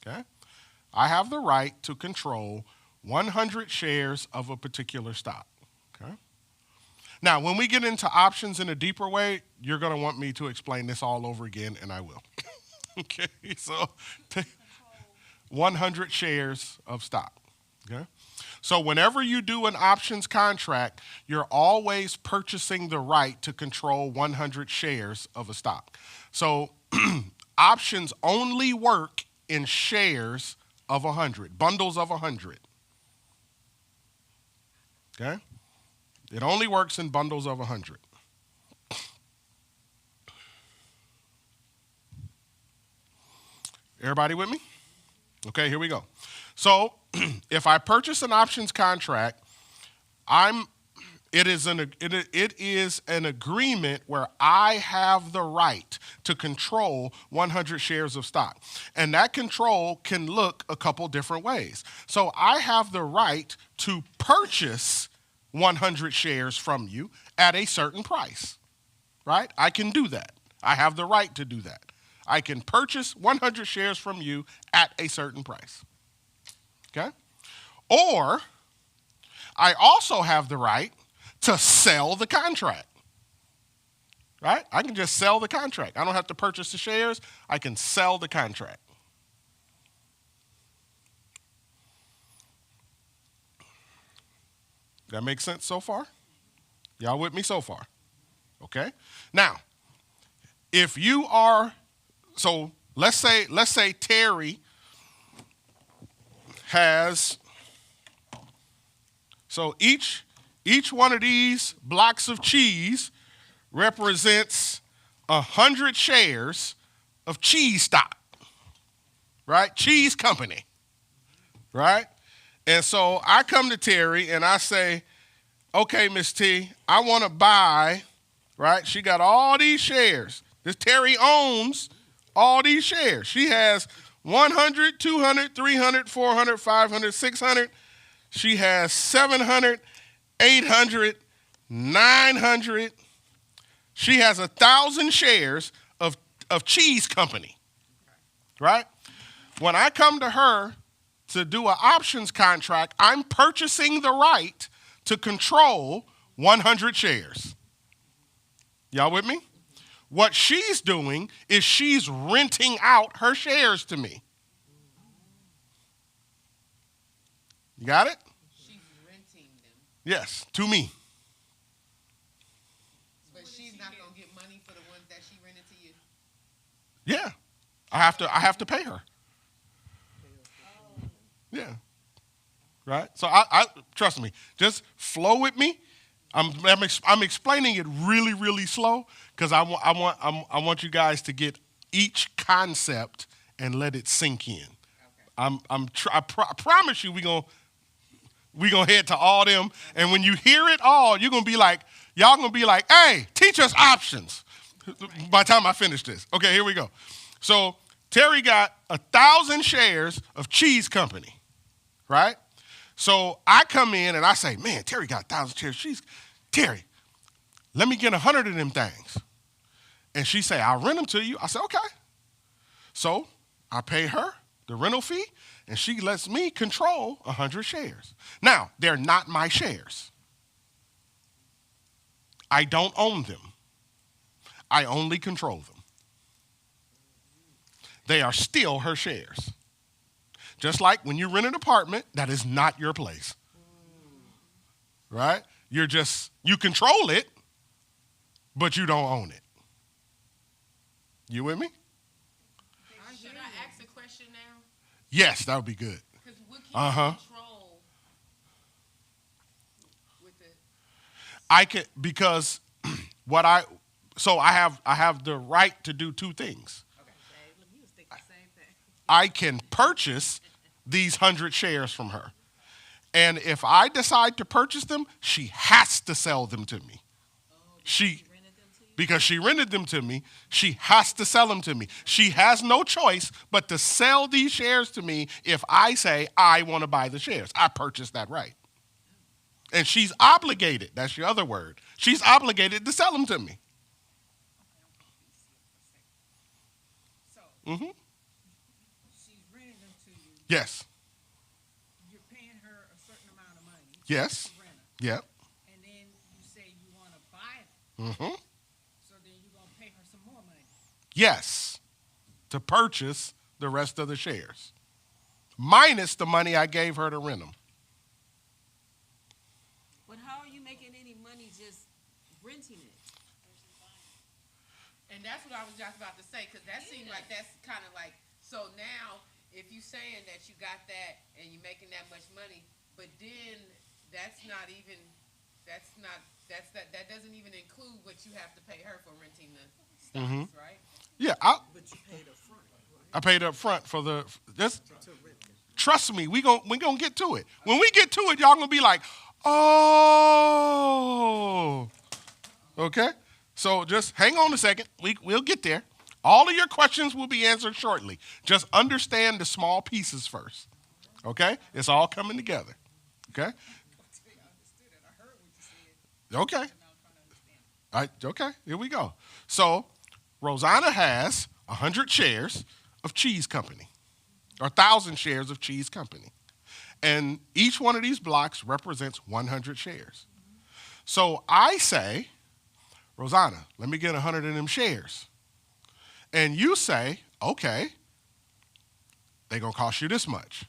Okay? I have the right to control 100 shares of a particular stock. Okay? Now, when we get into options in a deeper way, you're going to want me to explain this all over again, and I will. Okay? So, 100 shares of stock. Okay? So whenever you do an options contract, you're always purchasing the right to control 100 shares of a stock. So options only work in shares of 100, bundles of 100. Okay? It only works in bundles of 100. Everybody with me? Okay, here we go. So if I purchase an options contract, it is an agreement where I have the right to control 100 shares of stock. And that control can look a couple different ways. So I have the right to purchase 100 shares from you at a certain price, right? I can do that. I have the right to do that. I can purchase 100 shares from you at a certain price. Okay? Or I also have the right to sell the contract. Right? I can just sell the contract. I don't have to purchase the shares. I can sell the contract. That makes sense so far? Y'all with me so far? Okay? Now, if you are, so let's say Terry has, so each one of these blocks of cheese represents 100 shares of cheese stock, right? Cheese company, right? And so I come to Terry and I say, okay, Miss T, I want to buy, right? She got all these shares. This Terry owns all these shares. She has 100, 200, 300, 400, 500, 600. She has 700, 800, 900. She has 1,000 shares of cheese company, right? When I come to her to do an options contract, I'm purchasing the right to control 100 shares. Y'all with me? What she's doing is she's renting out her shares to me. You got it? She's renting them, Yes, to me. but she's not gonna get money for the ones that she rented to you. Yeah. I have to pay her. Yeah. Right? So I trust me. Just flow with me. I'm explaining it really, really slow because I want you guys to get each concept and let it sink in. Okay. I promise you we gonna head to all them, and when you hear it all, y'all gonna be like, hey, teach us options. By the time I finish this, okay, here we go. So Terry got 1,000 shares of Cheese Company, right? So I come in and I say, man, Terry got 1,000 shares of cheese. Terry, let me get 100 of them things. And she say, I'll rent them to you. I said, okay. So I pay her the rental fee, and she lets me control 100 shares. Now, they're not my shares. I don't own them. I only control them. They are still her shares. Just like when you rent an apartment, that is not your place. Right? You control it, but you don't own it. You with me? Should I ask a question now? Yes, that would be good. Because what can you control with it? I can, because I have the right to do two things. You was thinking the same thing. I can purchase these 100 shares from her. And if I decide to purchase them, she has to sell them to me. Because she rented them to me, she has to sell them to me. She has no choice but to sell these shares to me if I say I want to buy the shares. I purchased that right. And she's obligated, that's your other word, she's obligated to sell them to me. So, she's renting them to you. Yes. You're paying her a certain amount of money. Yes. To rent them. Yep. And then you say you want to buy them. So then you're going to pay her some more money. Yes. To purchase the rest of the shares. Minus the money I gave her to rent them. But how are you making any money just renting it? And that's what I was just about to say, because that seemed like that's kind of like, so now, if you saying that you got that and you're making that much money, but then that doesn't even include what you have to pay her for renting the stocks, right? Yeah, But you paid up front, right? I paid up front for trust me, we gonna get to it. When we get to it, y'all gonna be like, oh, okay? So just hang on a second. We'll get there. All of your questions will be answered shortly. Just understand the small pieces first, okay? It's all coming together, okay? Okay. All right, okay, here we go. So Rosanna has 100 shares of Cheese Company, or 1,000 shares of Cheese Company. And each one of these blocks represents 100 shares. So I say, Rosanna, let me get 100 of them shares. And you say, okay, they're going to cost you this much.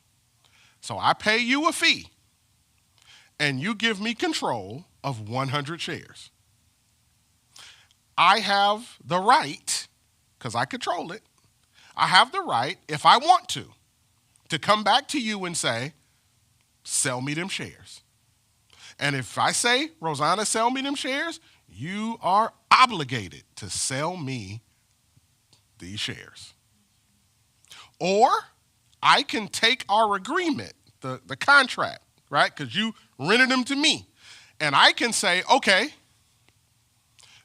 So I pay you a fee, and you give me control of 100 shares. I have the right, because I control it, I have the right, if I want to come back to you and say, sell me them shares. And if I say, Rosanna, sell me them shares, you are obligated to sell me these shares. Or I can take our agreement, the contract, right? Because you rented them to me. And I can say, okay,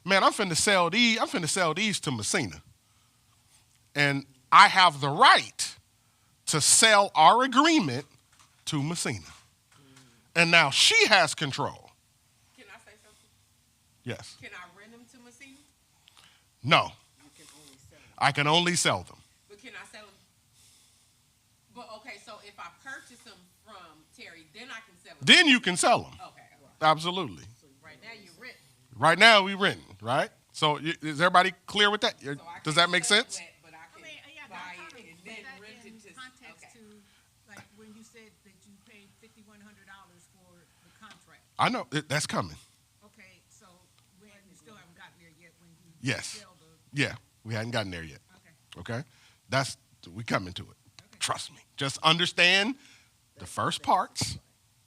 man, I'm finna sell these to Messina. And I have the right to sell our agreement to Messina. And now she has control. Can I say something? Yes. Can I rent them to Messina? No. I can only sell them. But can I sell them? But okay, so if I purchase them from Terry, then I can sell them. Then you can sell them. Okay. Absolutely. So right now you're renting. Right now we renting, right? So is everybody clear with that? So I Does can't that make sell sense? that, but I can Yeah, buy I'm it trying to and put then that rent in it to. context Okay. to, like, when you said that you paid $5,100 for the contract. I know that's coming. Okay, so when you still haven't gotten there yet when you Yes. sell the, Yeah, we hadn't gotten there yet. okay. Okay? We coming to it. Trust me. Just understand the first parts,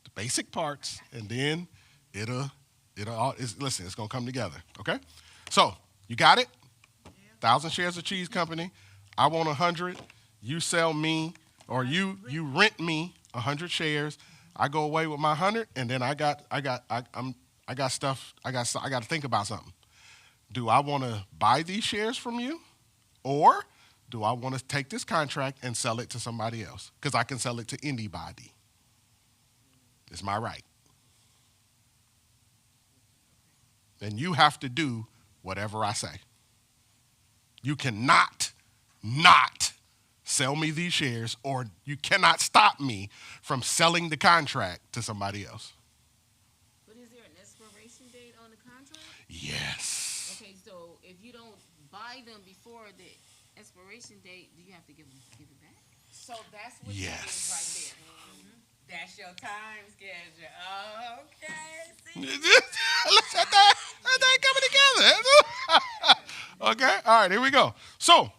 the basic parts, and then it'll all, listen, it's going to come together. Okay? So, you got it? 1,000 shares of Cheese Company. I want 100. You sell me, or you rent me 100 shares. I go away with my 100, and then I got stuff. I got to think about something. Do I want to buy these shares from you, or do I want to take this contract and sell it to somebody else? Because I can sell it to anybody. It's my right. And you have to do whatever I say. You cannot not sell me these shares, or you cannot stop me from selling the contract to somebody else. But is there an expiration date on the contract? Yes. Okay, so if you don't buy them before the expiration date, do you have to give it back? So that's what Yes. that is right there. That's your time schedule. Okay. See? Look at that. That coming together. Okay. All right. Here we go. So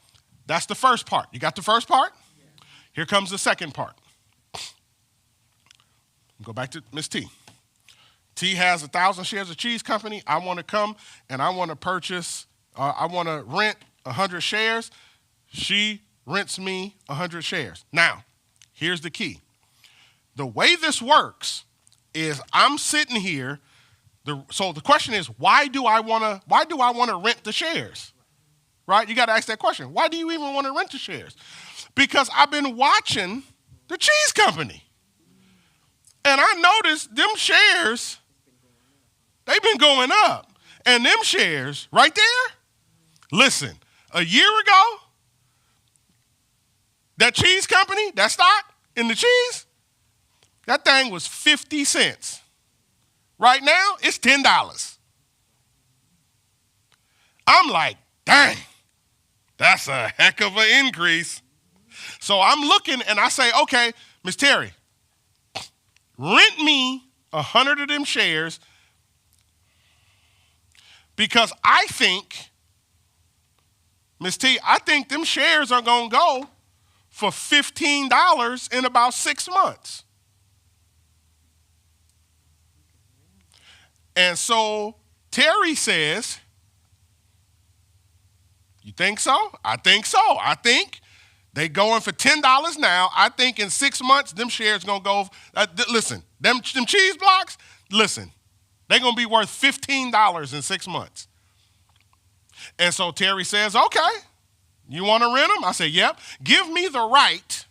that's the first part. You got the first part? Here comes the second part. Go back to Miss T. T has 1,000 shares of Cheese Company. I want to come and I want to purchase, I want to rent 100 shares. She rents me 100 shares. Now, here's the key. The way this works is I'm sitting here. So the question is, why do I want to rent the shares? Right? You got to ask that question. Why do you even want to rent the shares? Because I've been watching the Cheese Company. And I noticed them shares, they've been going up. And them shares right there, listen, a year ago, that Cheese Company, that stock in the cheese, that thing was 50 cents. Right now, it's $10. I'm like, dang, that's a heck of an increase. So I'm looking and I say, okay, Miss Terry, rent me 100 of them shares because I think, Miss T, I think them shares are going to go for $15 in about 6 months. And so Terry says, you think so? I think so. I think they going for $10 now. I think in 6 months, them shares going to go, listen, them cheese blocks, listen, they're going to be worth $15 in 6 months. And so Terry says, okay, you want to rent them? I say, yep. Give me the right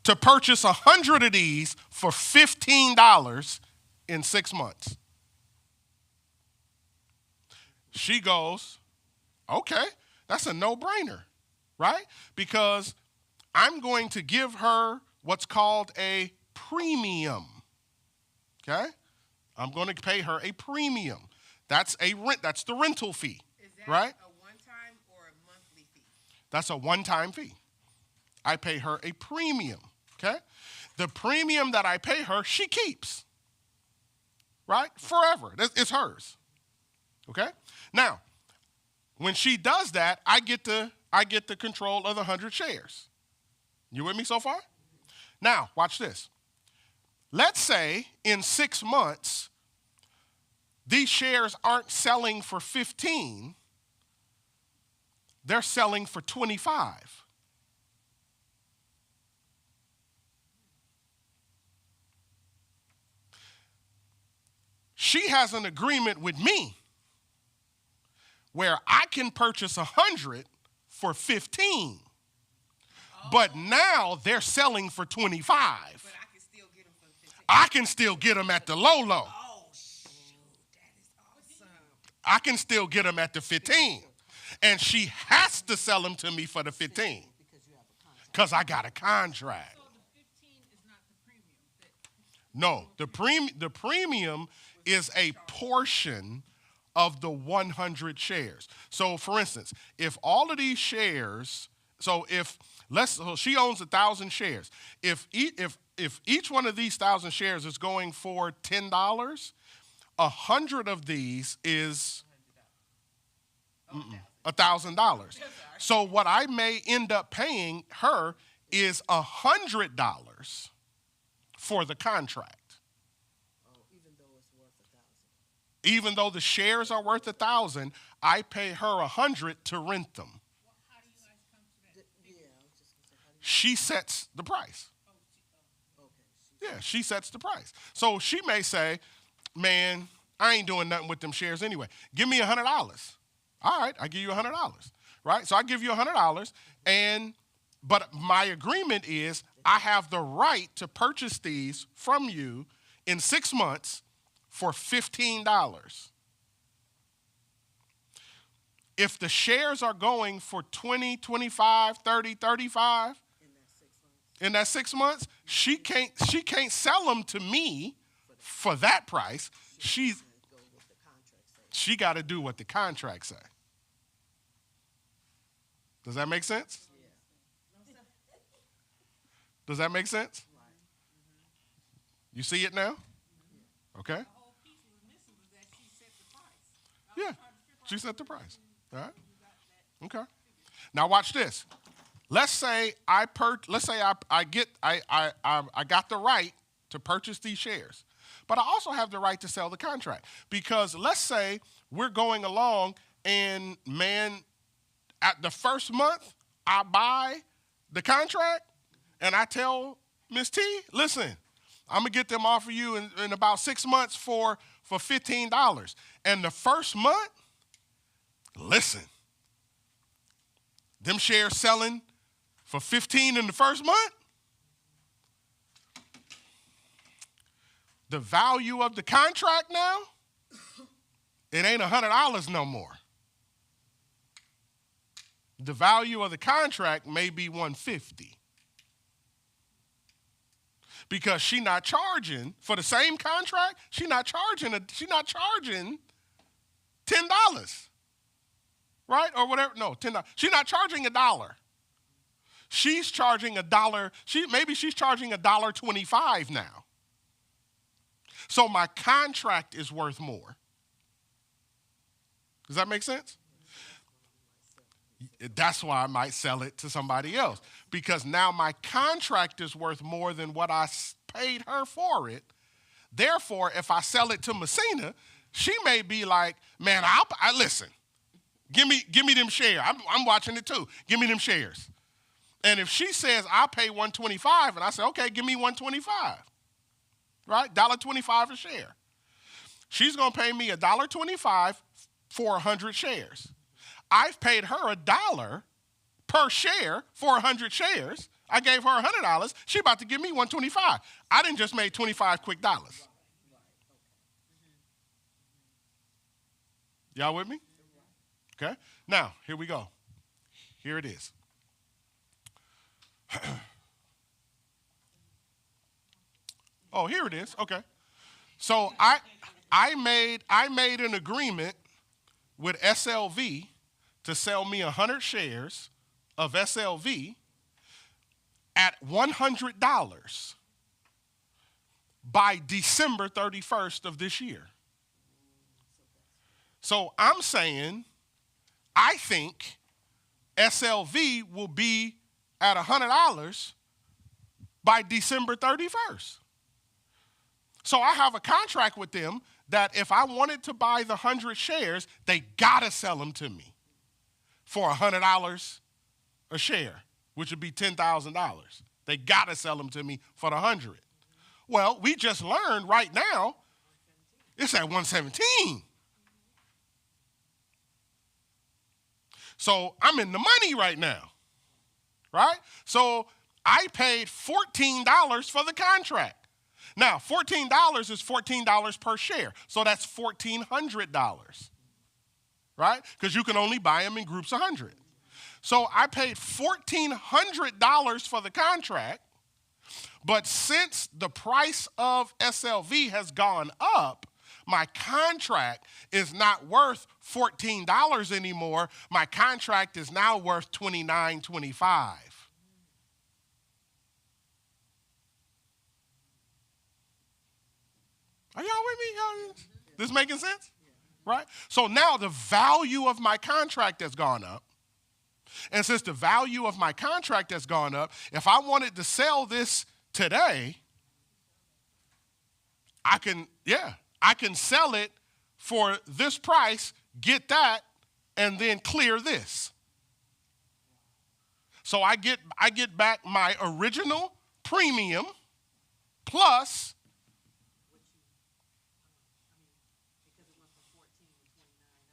to purchase 100 of these for $15 in 6 months. She goes, okay, that's a no-brainer, right? Because I'm going to give her what's called a premium, okay? I'm going to pay her a premium. That's a rent. That's the rental fee, Is that right? a one-time or a monthly fee? That's a one-time fee. I pay her a premium, okay? The premium that I pay her, she keeps, right? Forever. It's hers, okay? Now, when she does that, I get the control of the 100 shares. You with me so far? Now, watch this. Let's say in 6 months, these shares aren't selling for 15, they're selling for 25. She has an agreement with me where I can purchase 100 for 15. But now they're selling for 25. But I can still get them for 15. I can still get them at the low. Oh, shoot. That is awesome. I can still get them at the 15. And she has to sell them to me for the 15. Because I got a contract. So the 15 is not the premium. No, the premium is a portion of the 100 shares. So for instance, if all of these shares, so she owns 1,000 shares. If each one of these 1,000 shares is going for $10, 100 of these is $1,000. So what I may end up paying her is $100 for the contract. Even though the shares are worth 1,000, I pay her 100 to rent them. How do you guys come to that? She sets the price. Yeah, she sets the price. So she may say, man, I ain't doing nothing with them shares anyway. Give me $100. All right, I give you $100, right? So I give you $100, but my agreement is I have the right to purchase these from you in 6 months for $15. If the shares are going for 20, 25, 30, 35 in that 6 months, she can't sell them to me for that price. She got to do what the contract say. Does that make sense? Does that make sense? You see it now? Okay. The whole piece was missing was that she set the price. Yeah, she set the price. All right. Okay. Now watch this. Let's say I got the right to purchase these shares, but I also have the right to sell the contract, because let's say we're going along and, man, at the first month I buy the contract and I tell Miss T, listen, I'm gonna get them off of you in about 6 months for $15. And the first month, listen, them shares selling for $15 in the first month, the value of the contract now, it ain't $100 no more. The value of the contract may be $150. Because she not charging for the same contract, she not charging $10. Right? Or whatever. No, $10. She's not charging $1. She's charging $1. Maybe she's charging $1.25 now. So my contract is worth more. Does that make sense? That's why I might sell it to somebody else, because now my contract is worth more than what I paid her for it. Therefore, if I sell it to Messina, she may be like, man, listen, give me them shares. I'm watching it too. Give me them shares. And if she says I'll pay $125, and I say, okay, give me $125, right? $1.25 a share. She's gonna pay me $1.25 for 100 shares. I've paid her $1 per share for 100 shares. I gave her $100. She about to give me $125. I didn't just make 25 quick dollars. Y'all with me? Okay. Now, here we go. Here it is. Oh, here it is. Okay. So I made an agreement with SLV to sell me 100 shares of SLV at $100 by December 31st of this year. So I'm saying I think SLV will be at $100 by December 31st. So I have a contract with them that if I wanted to buy the 100 shares, they gotta sell them to me for $100 a share, which would be $10,000. They gotta sell them to me for the 100. Well, we just learned right now it's at 117. So I'm in the money right now, right? So I paid $14 for the contract. Now, $14 is $14 per share, so that's $1,400, right? Because you can only buy them in groups of 100. So I paid $1,400 for the contract, but since the price of SLV has gone up, my contract is not worth $14 anymore. My contract is now worth $29.25. Are y'all with me? This making sense? Right? So now the value of my contract has gone up. And since the value of my contract has gone up, if I wanted to sell this today, I can sell it for this price, get that, and then clear this. So I get back my original premium plus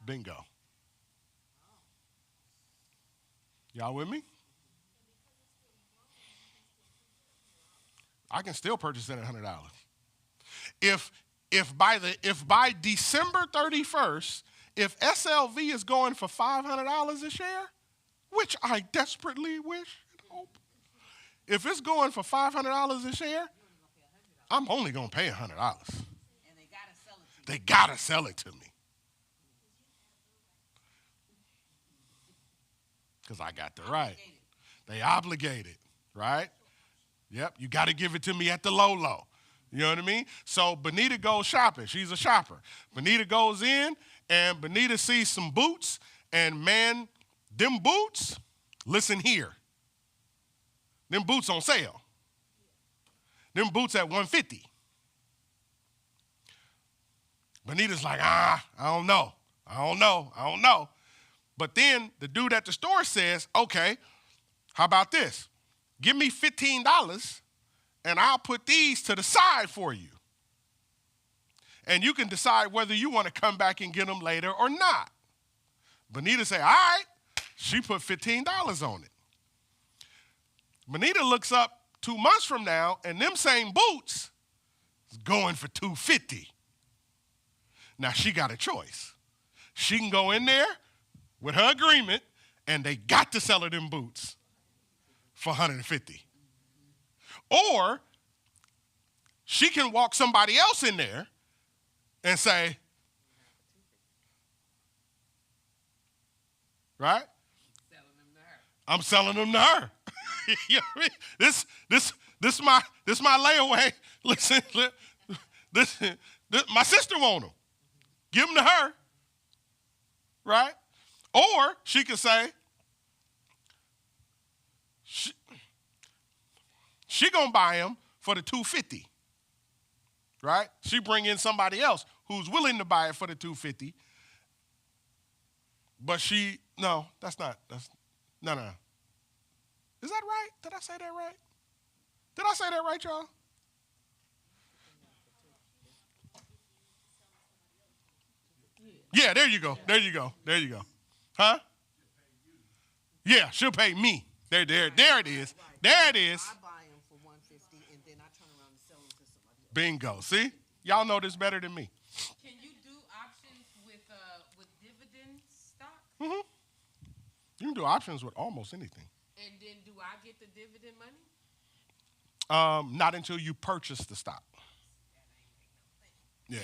bingo. Y'all with me? I can still purchase it at $100. If by December 31st, if SLV is going for $500 a share, which I desperately wish and hope, if it's going for $500 a share, I'm only gonna pay $100. And they gotta sell it to you. They gotta sell it to me. Because I got the right. They obligated, right? Yep, you got to give it to me at the low. You know what I mean? So Benita goes shopping. She's a shopper. Benita goes in, and Benita sees some boots, and man, them boots, listen here. Them boots on sale. Them boots at $150. Benita's like, I don't know. But then the dude at the store says, okay, how about this? Give me $15 and I'll put these to the side for you. And you can decide whether you want to come back and get them later or not. Benita say, all right. She put $15 on it. Benita looks up 2 months from now and them same boots is going for $250. Now she got a choice. She can go in there with her agreement, and they got to sell her them boots for $150. Or she can walk somebody else in there and say, right? Selling them to her. I'm selling them to her. You know what I mean? This my layaway. Listen, this my sister want them. Give them to her, right? Or she could say, she gonna buy them for the $250, right? She bring in somebody else who's willing to buy it for the $250, but no. Is that right? Did I say that right? Did I say that right, y'all? Yeah, there you go. Huh? Yeah, she'll pay me. There it is. There it is. I buy them for $150 and then I turn around and sell them to somebody else. Bingo. See? Y'all know this better than me. Can you do options with dividend stock? Mm-hmm. You can do options with almost anything. And then do I get the dividend money? Not until you purchase the stock. Yeah.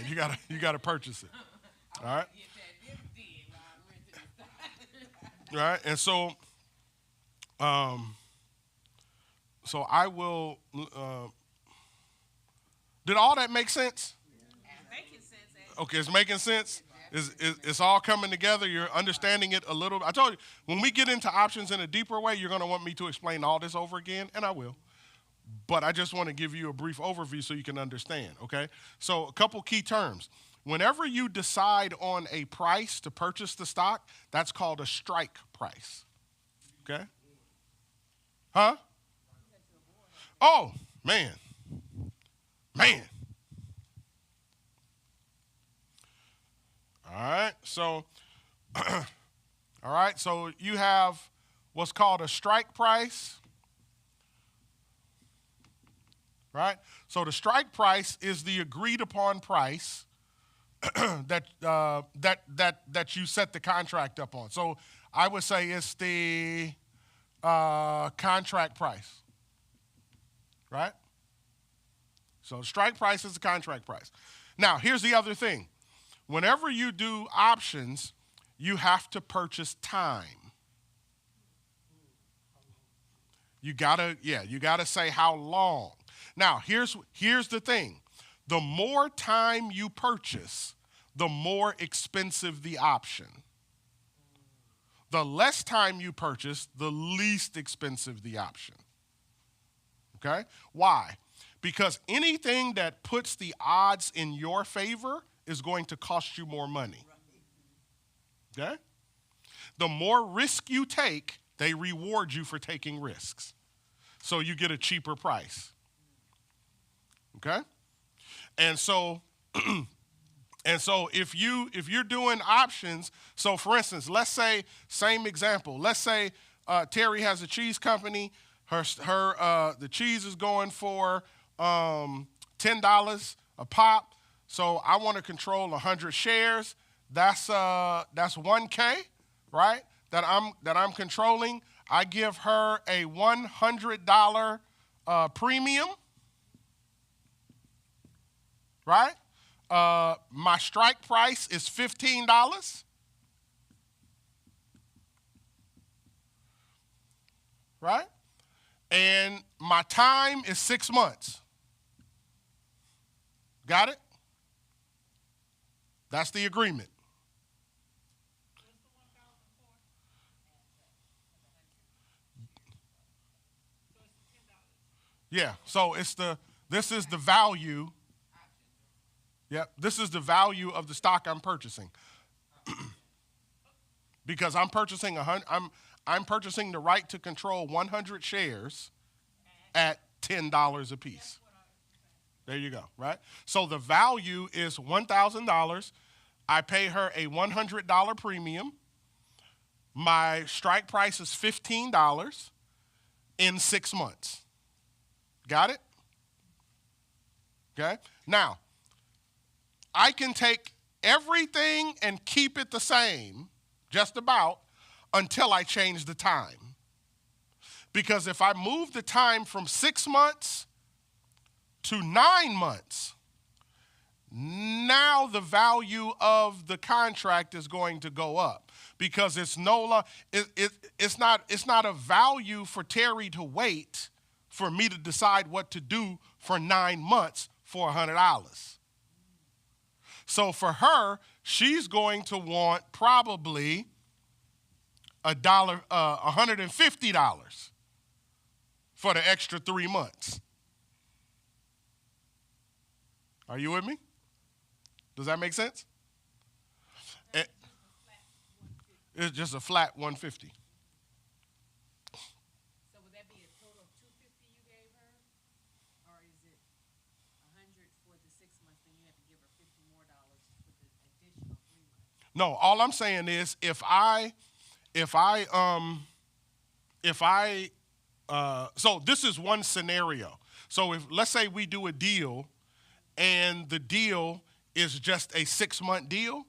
You gotta purchase it. All right. Get that dividend while I'm renting the stock. All right. And so I will. Did all that make sense? Making sense. Okay, it's making sense. It's all coming together. You're understanding it a little. I told you, when we get into options in a deeper way, you're going to want me to explain all this over again, and I will. But I just want to give you a brief overview so you can understand, okay? So a couple key terms. Whenever you decide on a price to purchase the stock, that's called a strike price, okay? Huh? Oh, man. All right, so you have what's called a strike price, right? So the strike price is the agreed upon price that you set the contract up on. So I would say it's the contract price, right? So strike price is the contract price. Now, here's the other thing. Whenever you do options, you have to purchase time. You gotta say how long. Now, here's the thing. The more time you purchase, the more expensive the option. The less time you purchase, the least expensive the option. Okay? Why? Because anything that puts the odds in your favor is going to cost you more money. Okay? The more risk you take, they reward you for taking risks. So you get a cheaper price. Okay? And so if you're doing options, so for instance, let's say, same example, let's say Terry has a cheese company. The cheese is going for $10 a pop. So I want to control 100 shares. That's $1K, right? That I'm controlling. I give her a $100 premium, right? My strike price is $15, right? And my time is 6 months. Got it? That's the agreement. Yeah, so this is the value. Yep, this is the value of the stock I'm purchasing. Because I'm purchasing I'm purchasing the right to control 100 shares at $10 a piece. There you go, right? So the value is $1,000. I pay her a $100 premium. My strike price is $15 in 6 months. Got it? Okay. Now, I can take everything and keep it the same, just about, until I change the time. Because if I move the time from 6 months to 9 months, now the value of the contract is going to go up, because it's it's not a value for Terry to wait for me to decide what to do for 9 months for $100. So for her, she's going to want probably $150 for the extra 3 months. Are you with me? Does that make sense? It's just a flat 150. So would that be a total of 250 you gave her? Or is it 100 for the 6 months, then you have to give her $50 more for the additional 3 months? No, all I'm saying is so this is one scenario. So if, let's say we do a deal and the deal is just a 6-month deal,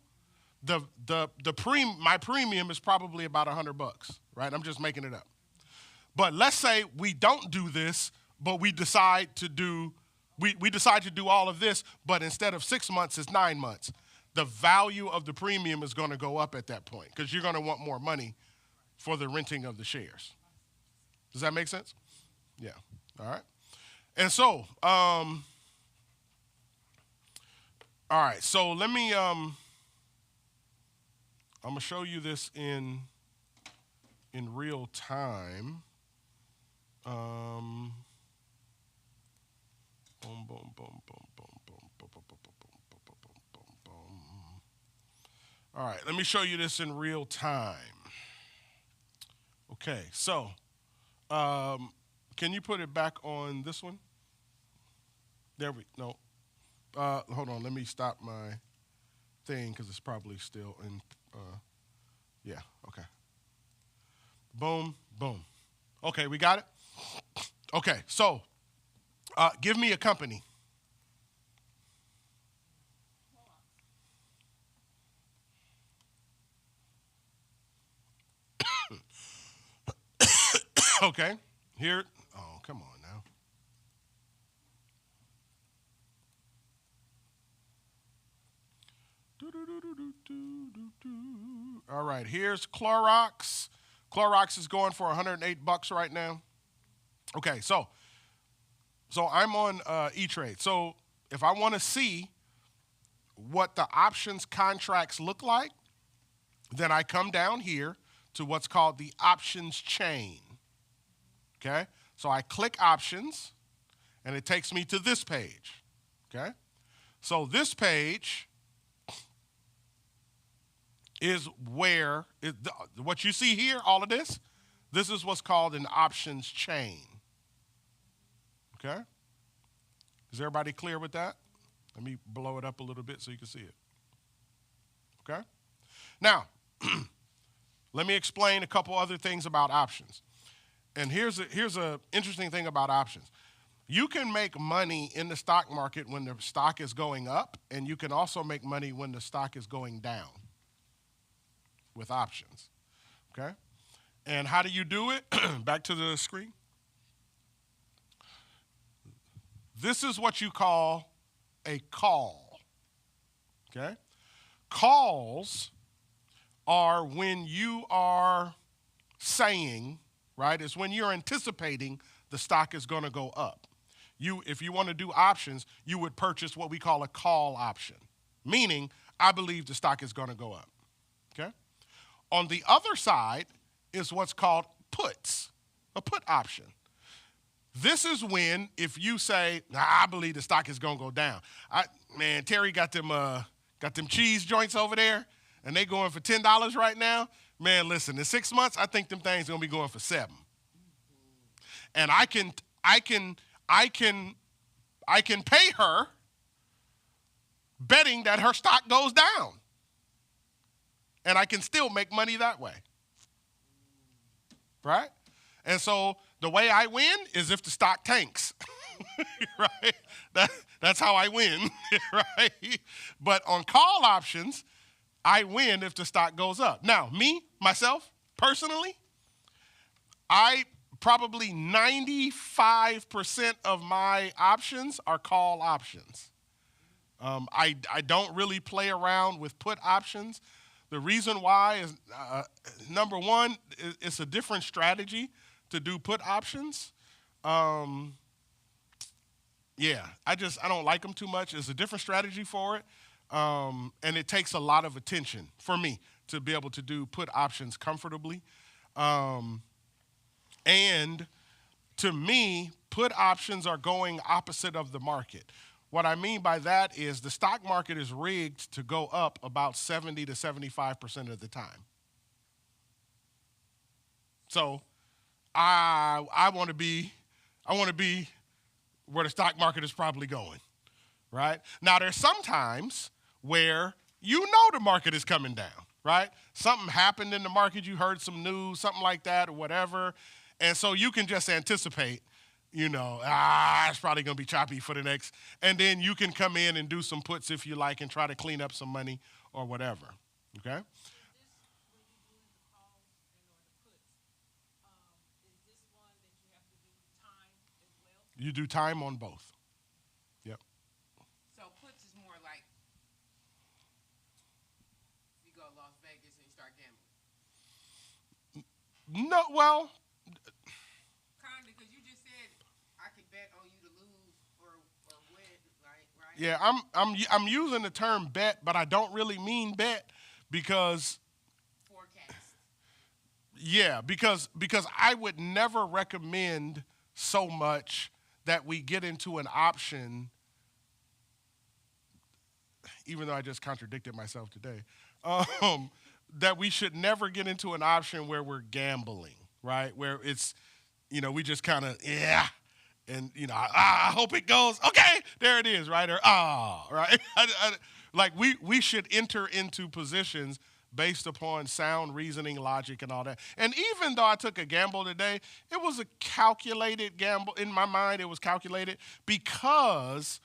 my premium is probably about $100, right? I'm just making it up. But let's say we don't do this, but we decide to do all of this, but instead of 6 months, it's 9 months. The value of the premium is going to go up at that point, because you're going to want more money for the renting of the shares. Does that make sense? Yeah. All right. And so, all right. So let me, I'm going to show you this in real time. Boom, boom, boom, boom, boom, boom, boom, boom, boom, boom, boom, boom, boom. All right, let me show you this in real time. Okay, so can you put it back on this one? No. Hold on, let me stop my thing because it's probably still in. Yeah, okay. Boom, boom. Okay, we got it? Okay, so give me a company. Okay, here. Oh, come on now. All right, here's Clorox. Clorox is going for $108 right now. Okay, so I'm on E-Trade. So if I want to see what the options contracts look like, then I come down here to what's called the options chain. Okay, so I click options, and it takes me to this page. Okay, so this page is where what you see here, all of this is what's called an options chain. Okay? Is everybody clear with that? Let me blow it up a little bit so you can see it. Okay? Now, let me explain a couple other things about options. And here's a interesting thing about options. You can make money in the stock market when the stock is going up, and you can also make money when the stock is going down with options. Okay? And how do you do it? Back to the screen. This is what you call a call. Okay? Calls are when you are saying, right? It's when you're anticipating the stock is going to go up. If you want to do options, you would purchase what we call a call option, meaning I believe the stock is going to go up. Okay? On the other side is what's called puts, a put option. This is when, if you say, nah, I believe the stock is going to go down. Terry got them cheese joints over there, and they going for $10 right now. Man, listen, in 6 months, I think them things going to be going for $7. And I can pay her betting that her stock goes down. And I can still make money that way. Right? And so the way I win is if the stock tanks. Right? That's how I win. Right? But on call options, I win if the stock goes up. Now, myself, personally, I probably 95% of my options are call options. I don't really play around with put options. The reason why is, number one, it's a different strategy to do put options. I don't like them too much. It's a different strategy for it. And it takes a lot of attention for me to be able to do put options comfortably. And to me, put options are going opposite of the market. What I mean by that is the stock market is rigged to go up about 70 to 75% of the time. So I want to be where the stock market is probably going, right? Now, there's some times where you know the market is coming down, right? Something happened in the market, you heard some news, something like that or whatever, and so you can just anticipate, it's probably going to be choppy for the next, and then you can come in and do some puts if you like and try to clean up some money or whatever, okay? You do time on both. Yep. So puts is more like you go to Las Vegas and you start gambling. No, well, Kind of, because you just said I could bet on you to lose or win, right? yeah, I'm using the term bet, but I don't really mean bet because Forecast. yeah, because I would never recommend so much that we get into an option, even though I just contradicted myself today, that we should never get into an option where we're gambling, right? Where it's, we just kind of, and, I hope it goes, okay, there it is, right? Or, right? Like, we should enter into positions based upon sound reasoning, logic, and all that. And even though I took a gamble today, it was a calculated gamble. In my mind, it was calculated because,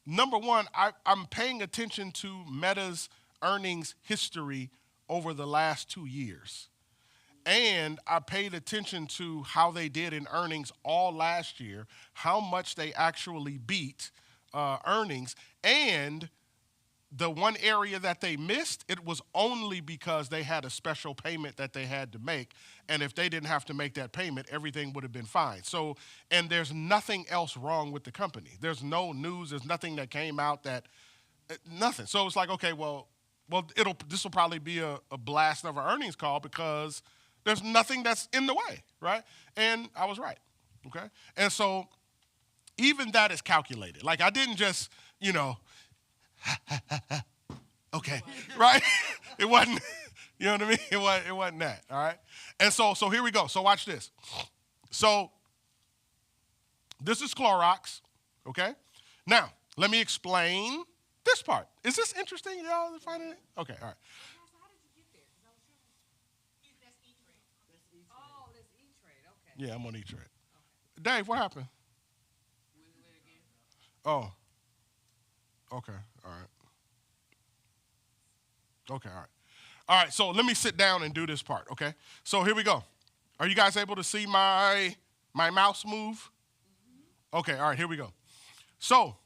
number one, I'm paying attention to Meta's earnings history over the last 2 years. And I paid attention to how they did in earnings all last year, how much they actually beat earnings, and the one area that they missed, it was only because they had a special payment that they had to make. And if they didn't have to make that payment, everything would have been fine. So, and there's nothing else wrong with the company. There's no news. There's nothing that came out nothing. So it's like, okay, well, this will probably be a blast of an earnings call because there's nothing that's in the way, right? And I was right, okay? And so even that is calculated. Like I didn't just, okay, right? It wasn't, you know what I mean? It wasn't that, all right? And so here we go. So watch this. So this is Clorox, okay? Now, let me explain this part. Is this interesting, y'all? Finding it? Okay, all right. Yeah, I'm on E-Trade. Dave, what happened? Wiggle it again. Oh, okay, all right. Okay, all right. All right, so let me sit down and do this part, okay? So here we go. Are you guys able to see my mouse move? Okay, all right, here we go. So,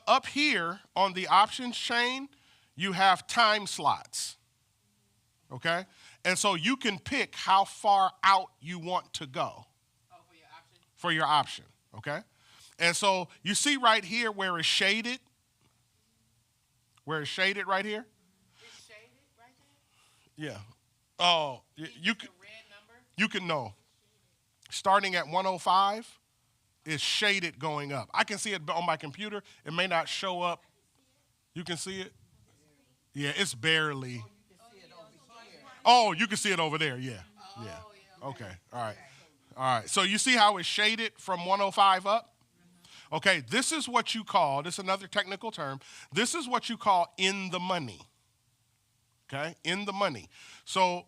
up here on the options chain, you have time slots, okay? And so you can pick how far out you want to go Oh, for your option. for your option, okay? And so you see right here where it's shaded? Where it's shaded right here? It's shaded right there. Yeah. Oh, Can you the can red number. you can know. Starting at 105 is shaded going up. I can see it on my computer. It may not show up. You can see it? Yeah, it's barely. Oh, you can see it over there. Yeah. Yeah. Okay. All right. All right. So you see how it's shaded from 105 up? Okay, this is what you call, this is another technical term, this is what you call in the money. Okay, in the money. So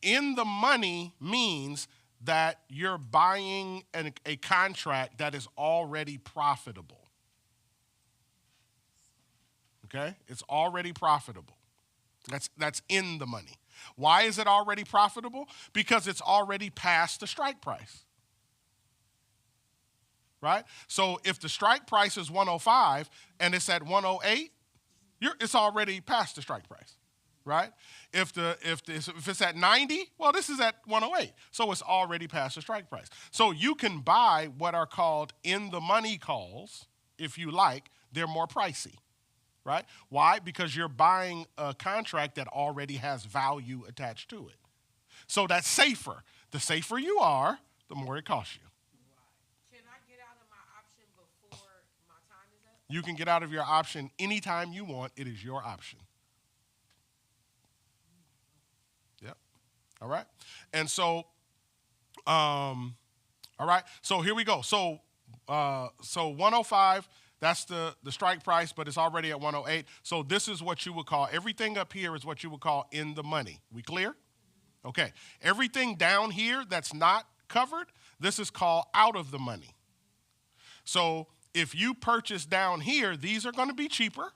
in the money means that you're buying a contract that is already profitable. Okay, it's already profitable. That's in the money. Why is it already profitable? Because it's already past the strike price. Right? So if the strike price is 105 and it's at 108, it's already past the strike price. Right? If it's at 90, well, this is at 108. So it's already past the strike price. So you can buy what are called in the money calls, if you like. They're more pricey. Right? Why? Because you're buying a contract that already has value attached to it. So that's safer. The safer you are, the more it costs you. Can I get out of my option before my time is up? You can get out of your option anytime you want. It is your option. Yep. All right. And so, all right. So here we go. So 105. That's the strike price, but it's already at 108. So this is what you would call, everything up here is what you would call in the money. We clear? Okay. Everything down here that's not covered, this is called out of the money. So if you purchase down here, these are going to be cheaper.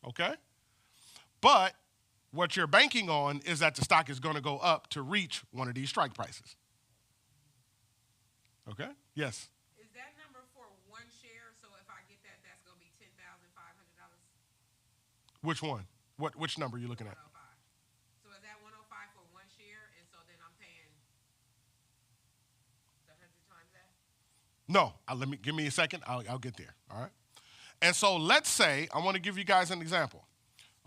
Okay? But what you're banking on is that the stock is going to go up to reach one of these strike prices. Okay? Yes. Is that number for one share? So if I get that, that's gonna be $10,500. Which one? Which number are you looking at? 105. So is that 105 for one share, and so then I'm paying the 100 times that? No. Give me a second. I'll get there. All right. And so let's say I want to give you guys an example.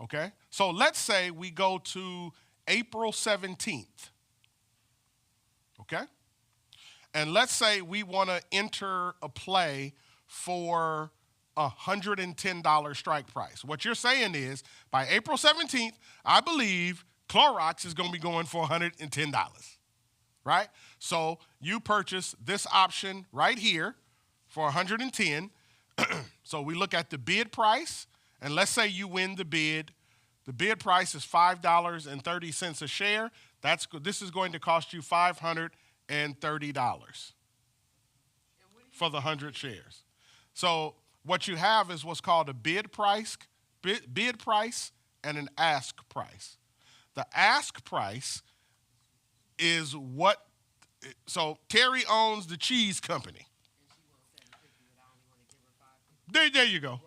Okay. So let's say we go to April 17th. Okay. And let's say we want to enter a play for $110 strike price. What you're saying is, by April 17th, I believe Clorox is going to be going for $110, right? So you purchase this option right here for 110. So we look at the bid price, and let's say you win the bid. The bid price is $5.30 a share. This is going to cost you $530 for the 100 shares. So what you have is what's called a bid price and an ask price. The ask price is what, so Terry owns the cheese company. There you go.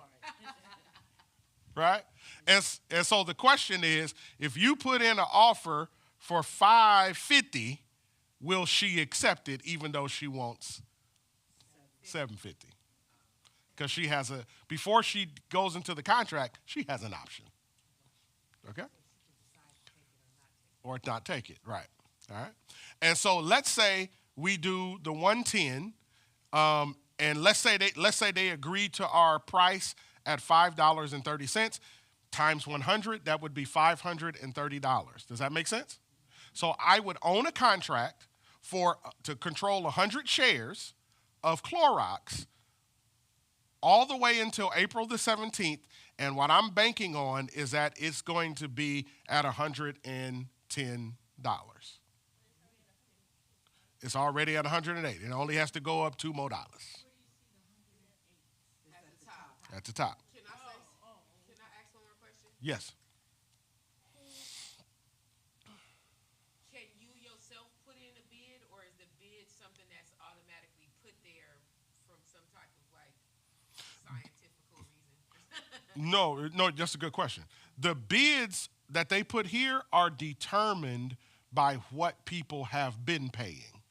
Right? And so the question is, if you put in an offer for $5.50, will she accept it even though she wants $7.50? Because she has before she goes into the contract, she has an option. Okay? Or not take it, right. All right. And so let's say we do the 110, and let's say they agree to our price at $5.30 times 100, that would be $530. Does that make sense? So I would own a contract to control 100 shares of Clorox all the way until April the 17th, and what I'm banking on is that it's going to be at $110. It's already at 108. It only has to go up $2 more. At the top. At the top. Can I say? Can I ask one more question? Yes. Can you yourself put in a bid, or is the bid something that's automatically put there from some type of like scientific reason? No, that's a good question. The bids that they put here are determined by what people have been paying.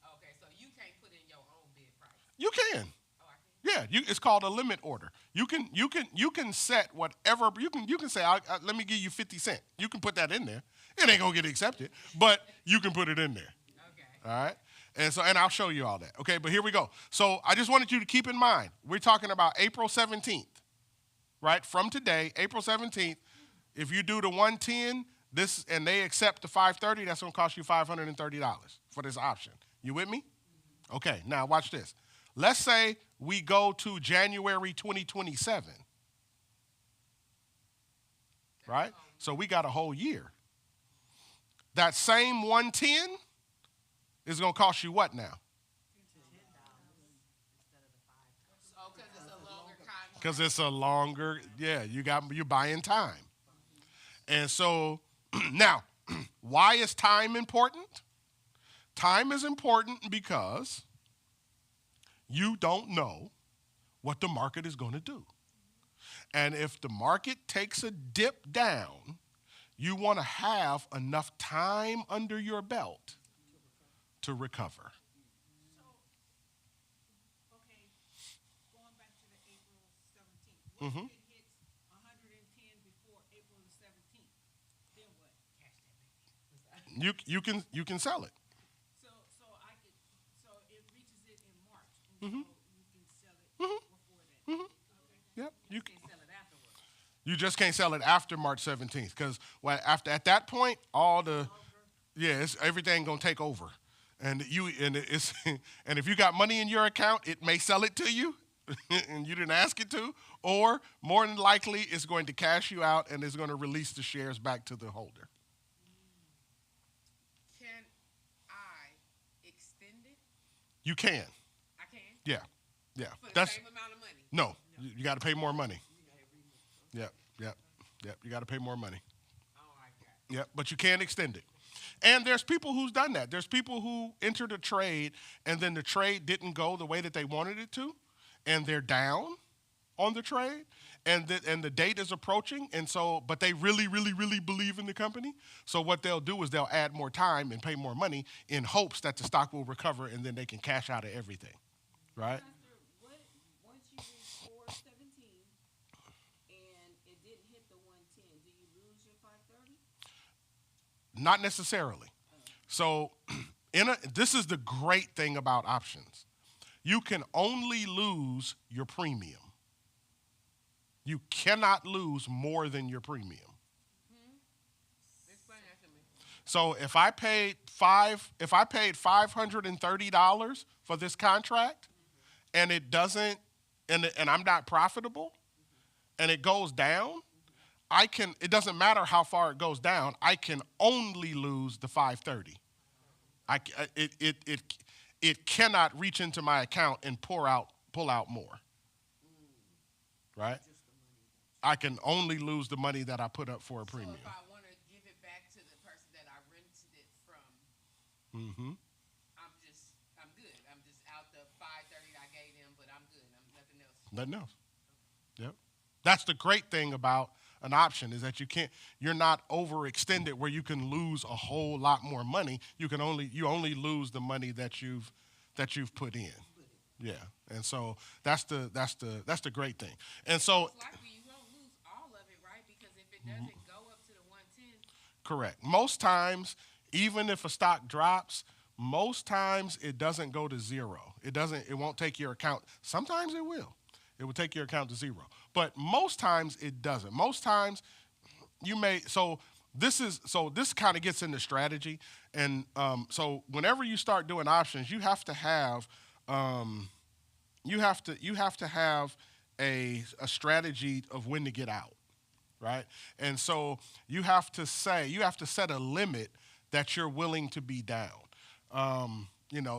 Okay, so you can't put in your own bid price. You can. Oh, I can. Yeah, it's called a limit order. You can set whatever you can say. Let me give you 50 cents. You can put that in there. It ain't gonna get accepted, but you can put it in there. Okay. All right. And I'll show you all that. Okay, but here we go. So I just wanted you to keep in mind, we're talking about April 17th, right? From today, April 17th. If you do the 110, and they accept the 530, that's gonna cost you $530 for this option. You with me? Okay, now watch this. Let's say we go to January 2027, right? So we got a whole year. That same 110 is going to cost you what now? Oh, because it's a longer contract. Because it's a longer, you're buying time. And so now, why is time important? Time is important because you don't know what the market is going to do. And if the market takes a dip down, you want to have enough time under your belt to recover. So, okay, going back to the April 17th. What if it hits 110 before April the 17th? Then what? Cash that baby. You can sell it. So it reaches it in March, and so you can sell it before that. Okay. Yep. You Can't sell it afterwards. You just can't sell it after March 17th because at that point, everything gonna take over, and and if you got money in your account, it may sell it to you, and you didn't ask it to, or more than likely, it's going to cash you out and it's going to release the shares back to the holder. Can I extend it? You can, I can. yeah. For the That's same amount of money. no, you got to pay more money. Yep. You got to pay more money. Oh, I got it. Yep, but you can extend it. And there's people who's done that. There's people who entered a trade and then the trade didn't go the way that they wanted it to, and they're down on the trade, and the date is approaching, and so, but they really, really, really believe in the company. So what they'll do is they'll add more time and pay more money in hopes that the stock will recover, and then they can cash out of everything, right? Once you reach 417 and it didn't hit the 110, do you lose your 530? Not necessarily. So this is the great thing about options. You can only lose your premium. You cannot lose more than your premium. Explain that to me. So if I paid $530 for this contract, and it doesn't, and I'm not profitable, and it goes down, it doesn't matter how far it goes down, I can only lose the 530. It cannot reach into my account and pull out more. Right? I can only lose the money that I put up for a premium. So if I want to give it back to the person that I rented it from, I'm good. I'm just out the 530 I gave them, but I'm good. I'm nothing else. Nothing else. Yep. That's the great thing about an option is that you're not overextended where you can lose a whole lot more money. You only lose the money that you've put in. Yeah. And so that's the great thing. And so Most likely you won't lose all of it, right? Because if it doesn't go up to the 110, correct. Most times, even if a stock drops, most times it doesn't go to zero. It won't take your account. Sometimes it will. It will take your account to zero. But most times it doesn't. Most times this kind of gets into strategy. And so whenever you start doing options, you have to have a strategy of when to get out, right? And so you have to set a limit that you're willing to be down.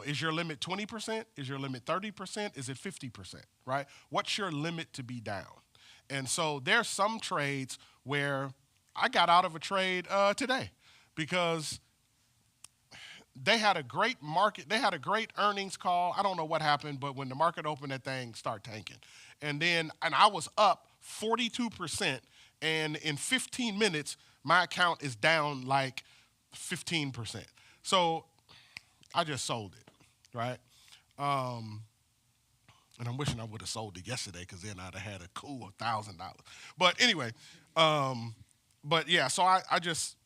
Is your limit 20%? Is your limit 30%? Is it 50%? Right? What's your limit to be down? And so there's some trades where I got out of a trade today because they had a great market. They had a great earnings call. I don't know what happened, but when the market opened, that thing started tanking. And I was up 42%, and in 15 minutes, my account is down like 15%. So I just sold it, right? And I'm wishing I would have sold it yesterday because then I'd have had a cool $1,000. But anyway, but yeah, so I just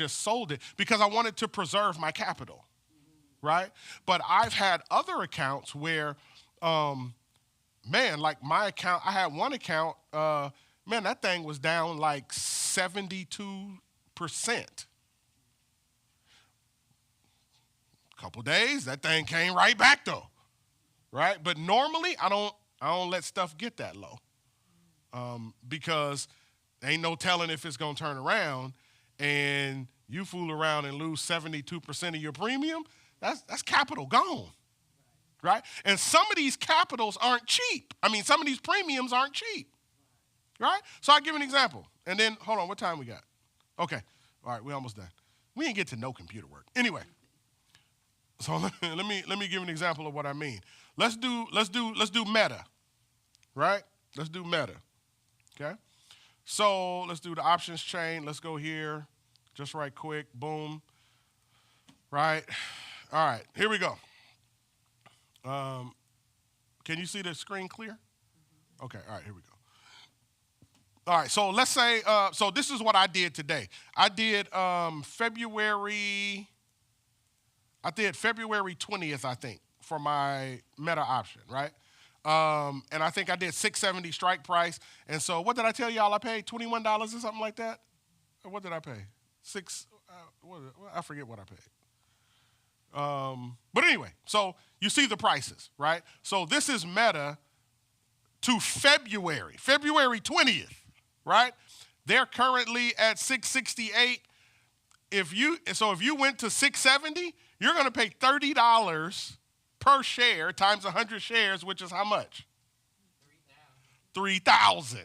sold it because I wanted to preserve my capital, right? But I've had other accounts where, like my account, I had one account, that thing was down like 72%. Couple days, that thing came right back though, right? But normally I don't let stuff get that low, because ain't no telling if it's gonna turn around, and you fool around and lose 72% of your premium. That's capital gone, right? And some of these capitals aren't cheap. I mean, some of these premiums aren't cheap, right? So I'll give an example, and then hold on, what time we got? Okay, all right, we almost done. We didn't get to no computer work anyway. So let me give an example of what I mean. Let's do Meta, right? Let's do Meta, okay? So let's do the options chain. Let's go here, just right quick. Boom, right? All right, here we go. Can you see the screen clear? Okay, all right, here we go. All right, so let's say, so this is what I did today. I did February 20th, I think, for my Meta option, right? And I think I did 670 strike price. And so what did I tell y'all I paid? $21 or something like that? Or what did I pay? I forget what I paid. But anyway, so you see the prices, right? So this is Meta to February 20th, right? They're currently at 668. If you went to 670, you're going to pay $30 per share times 100 shares, which is how much? 3,000.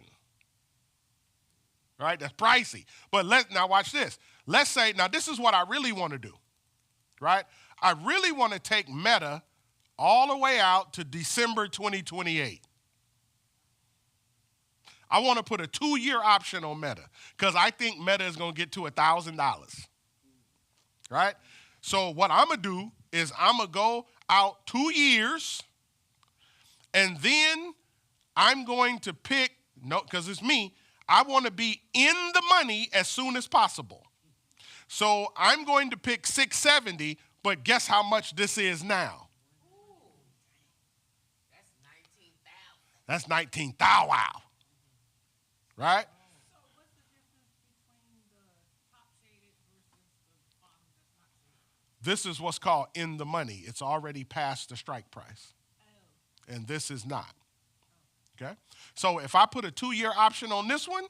Right? That's pricey. But now watch this. Let's say, now this is what I really want to do, right? I really want to take Meta all the way out to December 2028. I want to put a 2-year option on Meta because I think Meta is going to get to $1,000, right? So what I'm going to do is I'm going to go out 2 years, and then I'm going to pick, because it's me, I want to be in the money as soon as possible. So I'm going to pick 670, but guess how much this is now? Ooh, that's 19,000. That's 19,000, wow. Right? So what's the difference between the top shaded versus the bottom that's not shaded? This is what's called in the money. It's already past the strike price. Oh. And this is not. Okay? So if I put a 2-year option on this one,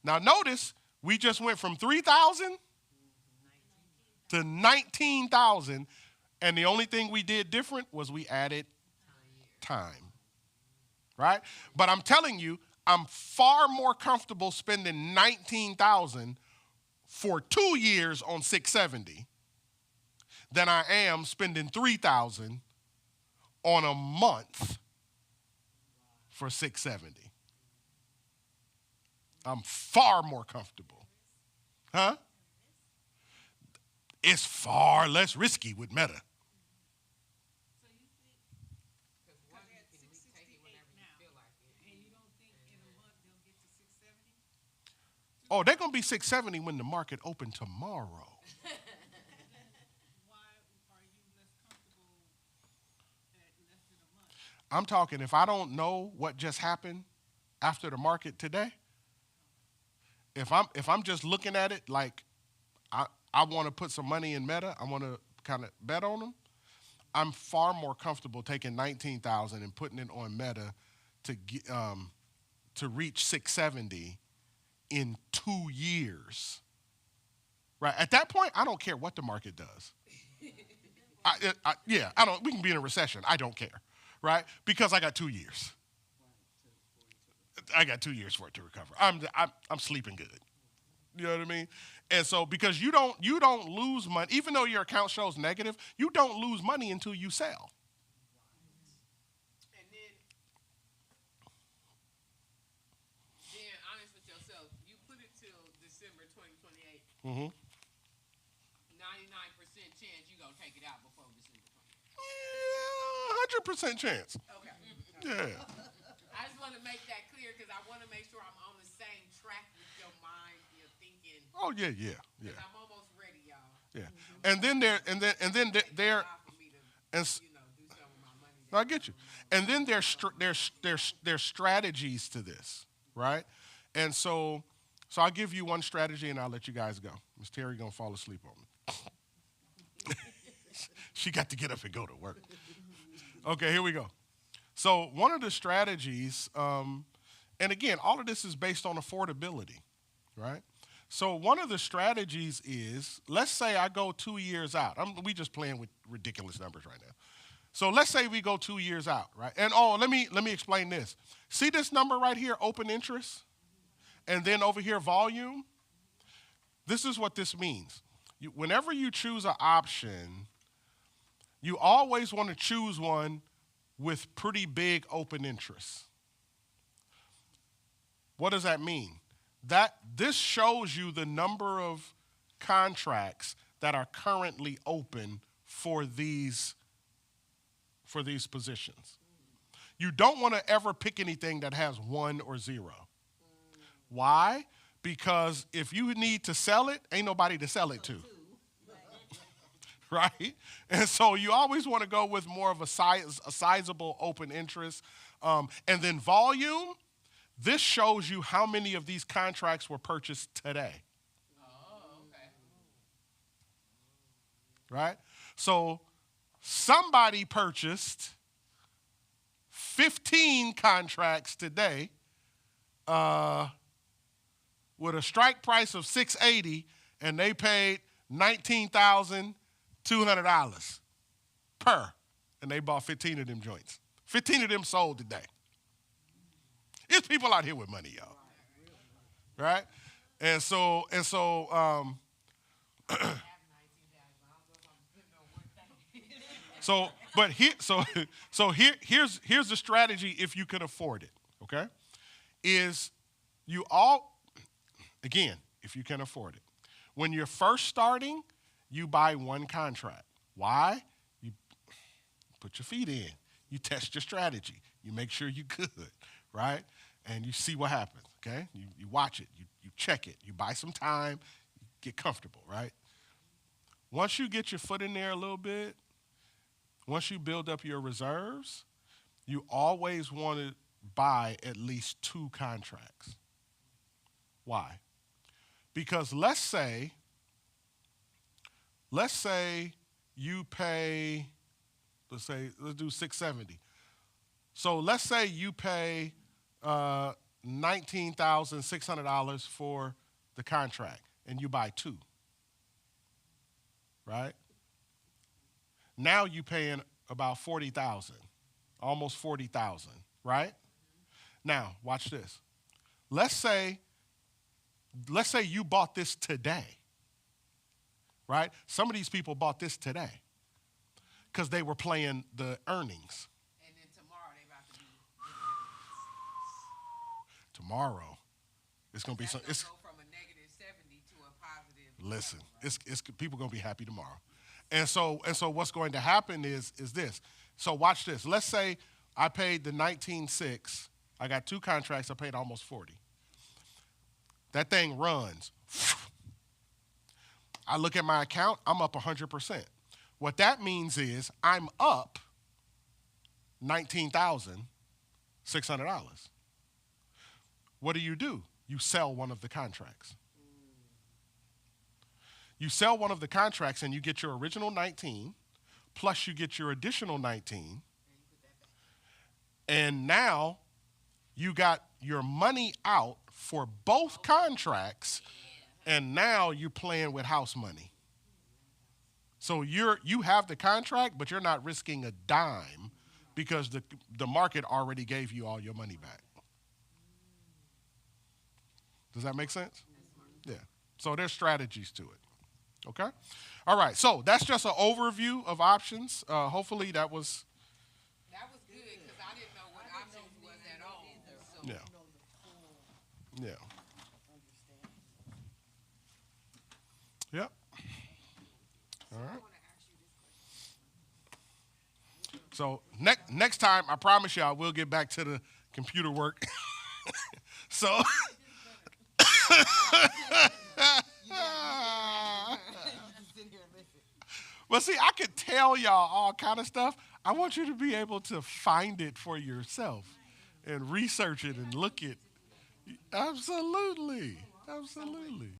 now notice we just went from 3,000 to 19,000, and the only thing we did different was we added time. Right? But I'm telling you, I'm far more comfortable spending 19,000 for 2 years on 670 than I am spending 3,000 on a month for 670. I'm far more comfortable. Huh? It's far less risky with Meta. So you think, Because one, they're you at can take it 668 whenever you now, feel like it. and you don't think in a month they'll get to 670? Oh, they're going to be 670 when the market open tomorrow. Why are you less comfortable at less than a month? I'm talking if I don't know what just happened after the market today, if I'm just looking at it like I want to put some money in Meta, I want to kind of bet on them, I'm far more comfortable taking 19,000 and putting it on Meta to reach 670 in 2 years, right? At that point, I don't care what the market does. I don't. We can be in a recession. I don't care, right? Because I got 2 years. I got 2 years for it to recover. I'm sleeping good. You know what I mean? And so because you don't lose money, even though your account shows negative, you don't lose money until you sell. And then, being honest with yourself, you put it till December 2028. Mm-hmm. 99% chance you gonna take it out before December 28th. Yeah, 100% chance. Okay. Yeah. I just want to make that clear because I want to make sure I'm on the same track with your mind, your thinking. Oh yeah. Because I'm almost ready, y'all. Yeah. And then there and then there For me to, and do something with my money. I get you. And then there's strategies to this, right? And so I'll give you one strategy and I'll let you guys go. Miss Terry gonna fall asleep on me. She got to get up and go to work. Okay, here we go. So one of the strategies, and again, all of this is based on affordability, right? So one of the strategies is, let's say I go 2 years out. We just playing with ridiculous numbers right now. So let's say we go 2 years out, right? And let me explain this. See this number right here, open interest, and then over here, volume. This is what this means. Whenever you choose an option, you always want to choose one with pretty big open interest. What does that mean? This shows you the number of contracts that are currently open for these positions. You don't want to ever pick anything that has 1 or 0. Why? Because if you need to sell it, ain't nobody to sell it to. Right? And so you always want to go with more of a sizable open interest. And then volume, this shows you how many of these contracts were purchased today. Oh, okay. Right? So somebody purchased 15 contracts today with a strike price of $680, and they paid $19,200 per, and they bought 15 of them joints. 15 of them sold today. There's people out here with money, y'all. Right? And so here's the strategy if you can afford it, okay? Is again, if you can afford it. When you're first starting, you buy one contract. Why? You put your feet in. You test your strategy. You make sure you're good, right? And you see what happens, okay? You watch it. You check it. You buy some time. You get comfortable, right? Once you get your foot in there a little bit, once you build up your reserves, you always want to buy at least 2 contracts. Why? Because let's say you pay, let's do $670. So let's say you pay $19,600 for the contract, and you buy 2, right? Now you paying about $40,000, almost $40,000, right? Now watch this. Let's say you bought this today, right? Some of these people bought this today because they were playing the earnings. And then tomorrow they about to be. Tomorrow, it's gonna be some. It's go from a -70 to a positive. Listen, it's people gonna be happy tomorrow, and so what's going to happen is this. So watch this. Let's say I paid the 19.6. I got 2 contracts. I paid almost 40. That thing runs. I look at my account. I'm up 100%. What that means is I'm up $19,600. What do? You sell one of the contracts. You sell one of the contracts and you get your original 19, plus you get your additional 19. And now you got your money out for both contracts and now you're playing with house money. So you have the contract, but you're not risking a dime because the market already gave you all your money back. Does that make sense? Yeah. So there's strategies to it. Okay? All right. So that's just an overview of options. Hopefully that was. That was good because I didn't know what options was at all. So. Yeah. Yeah. Yep. All right. So next time, I promise you, I will get back to the computer work. So. Well, see, I could tell y'all all kind of stuff. I want you to be able to find it for yourself and research it and look it. Absolutely. Absolutely.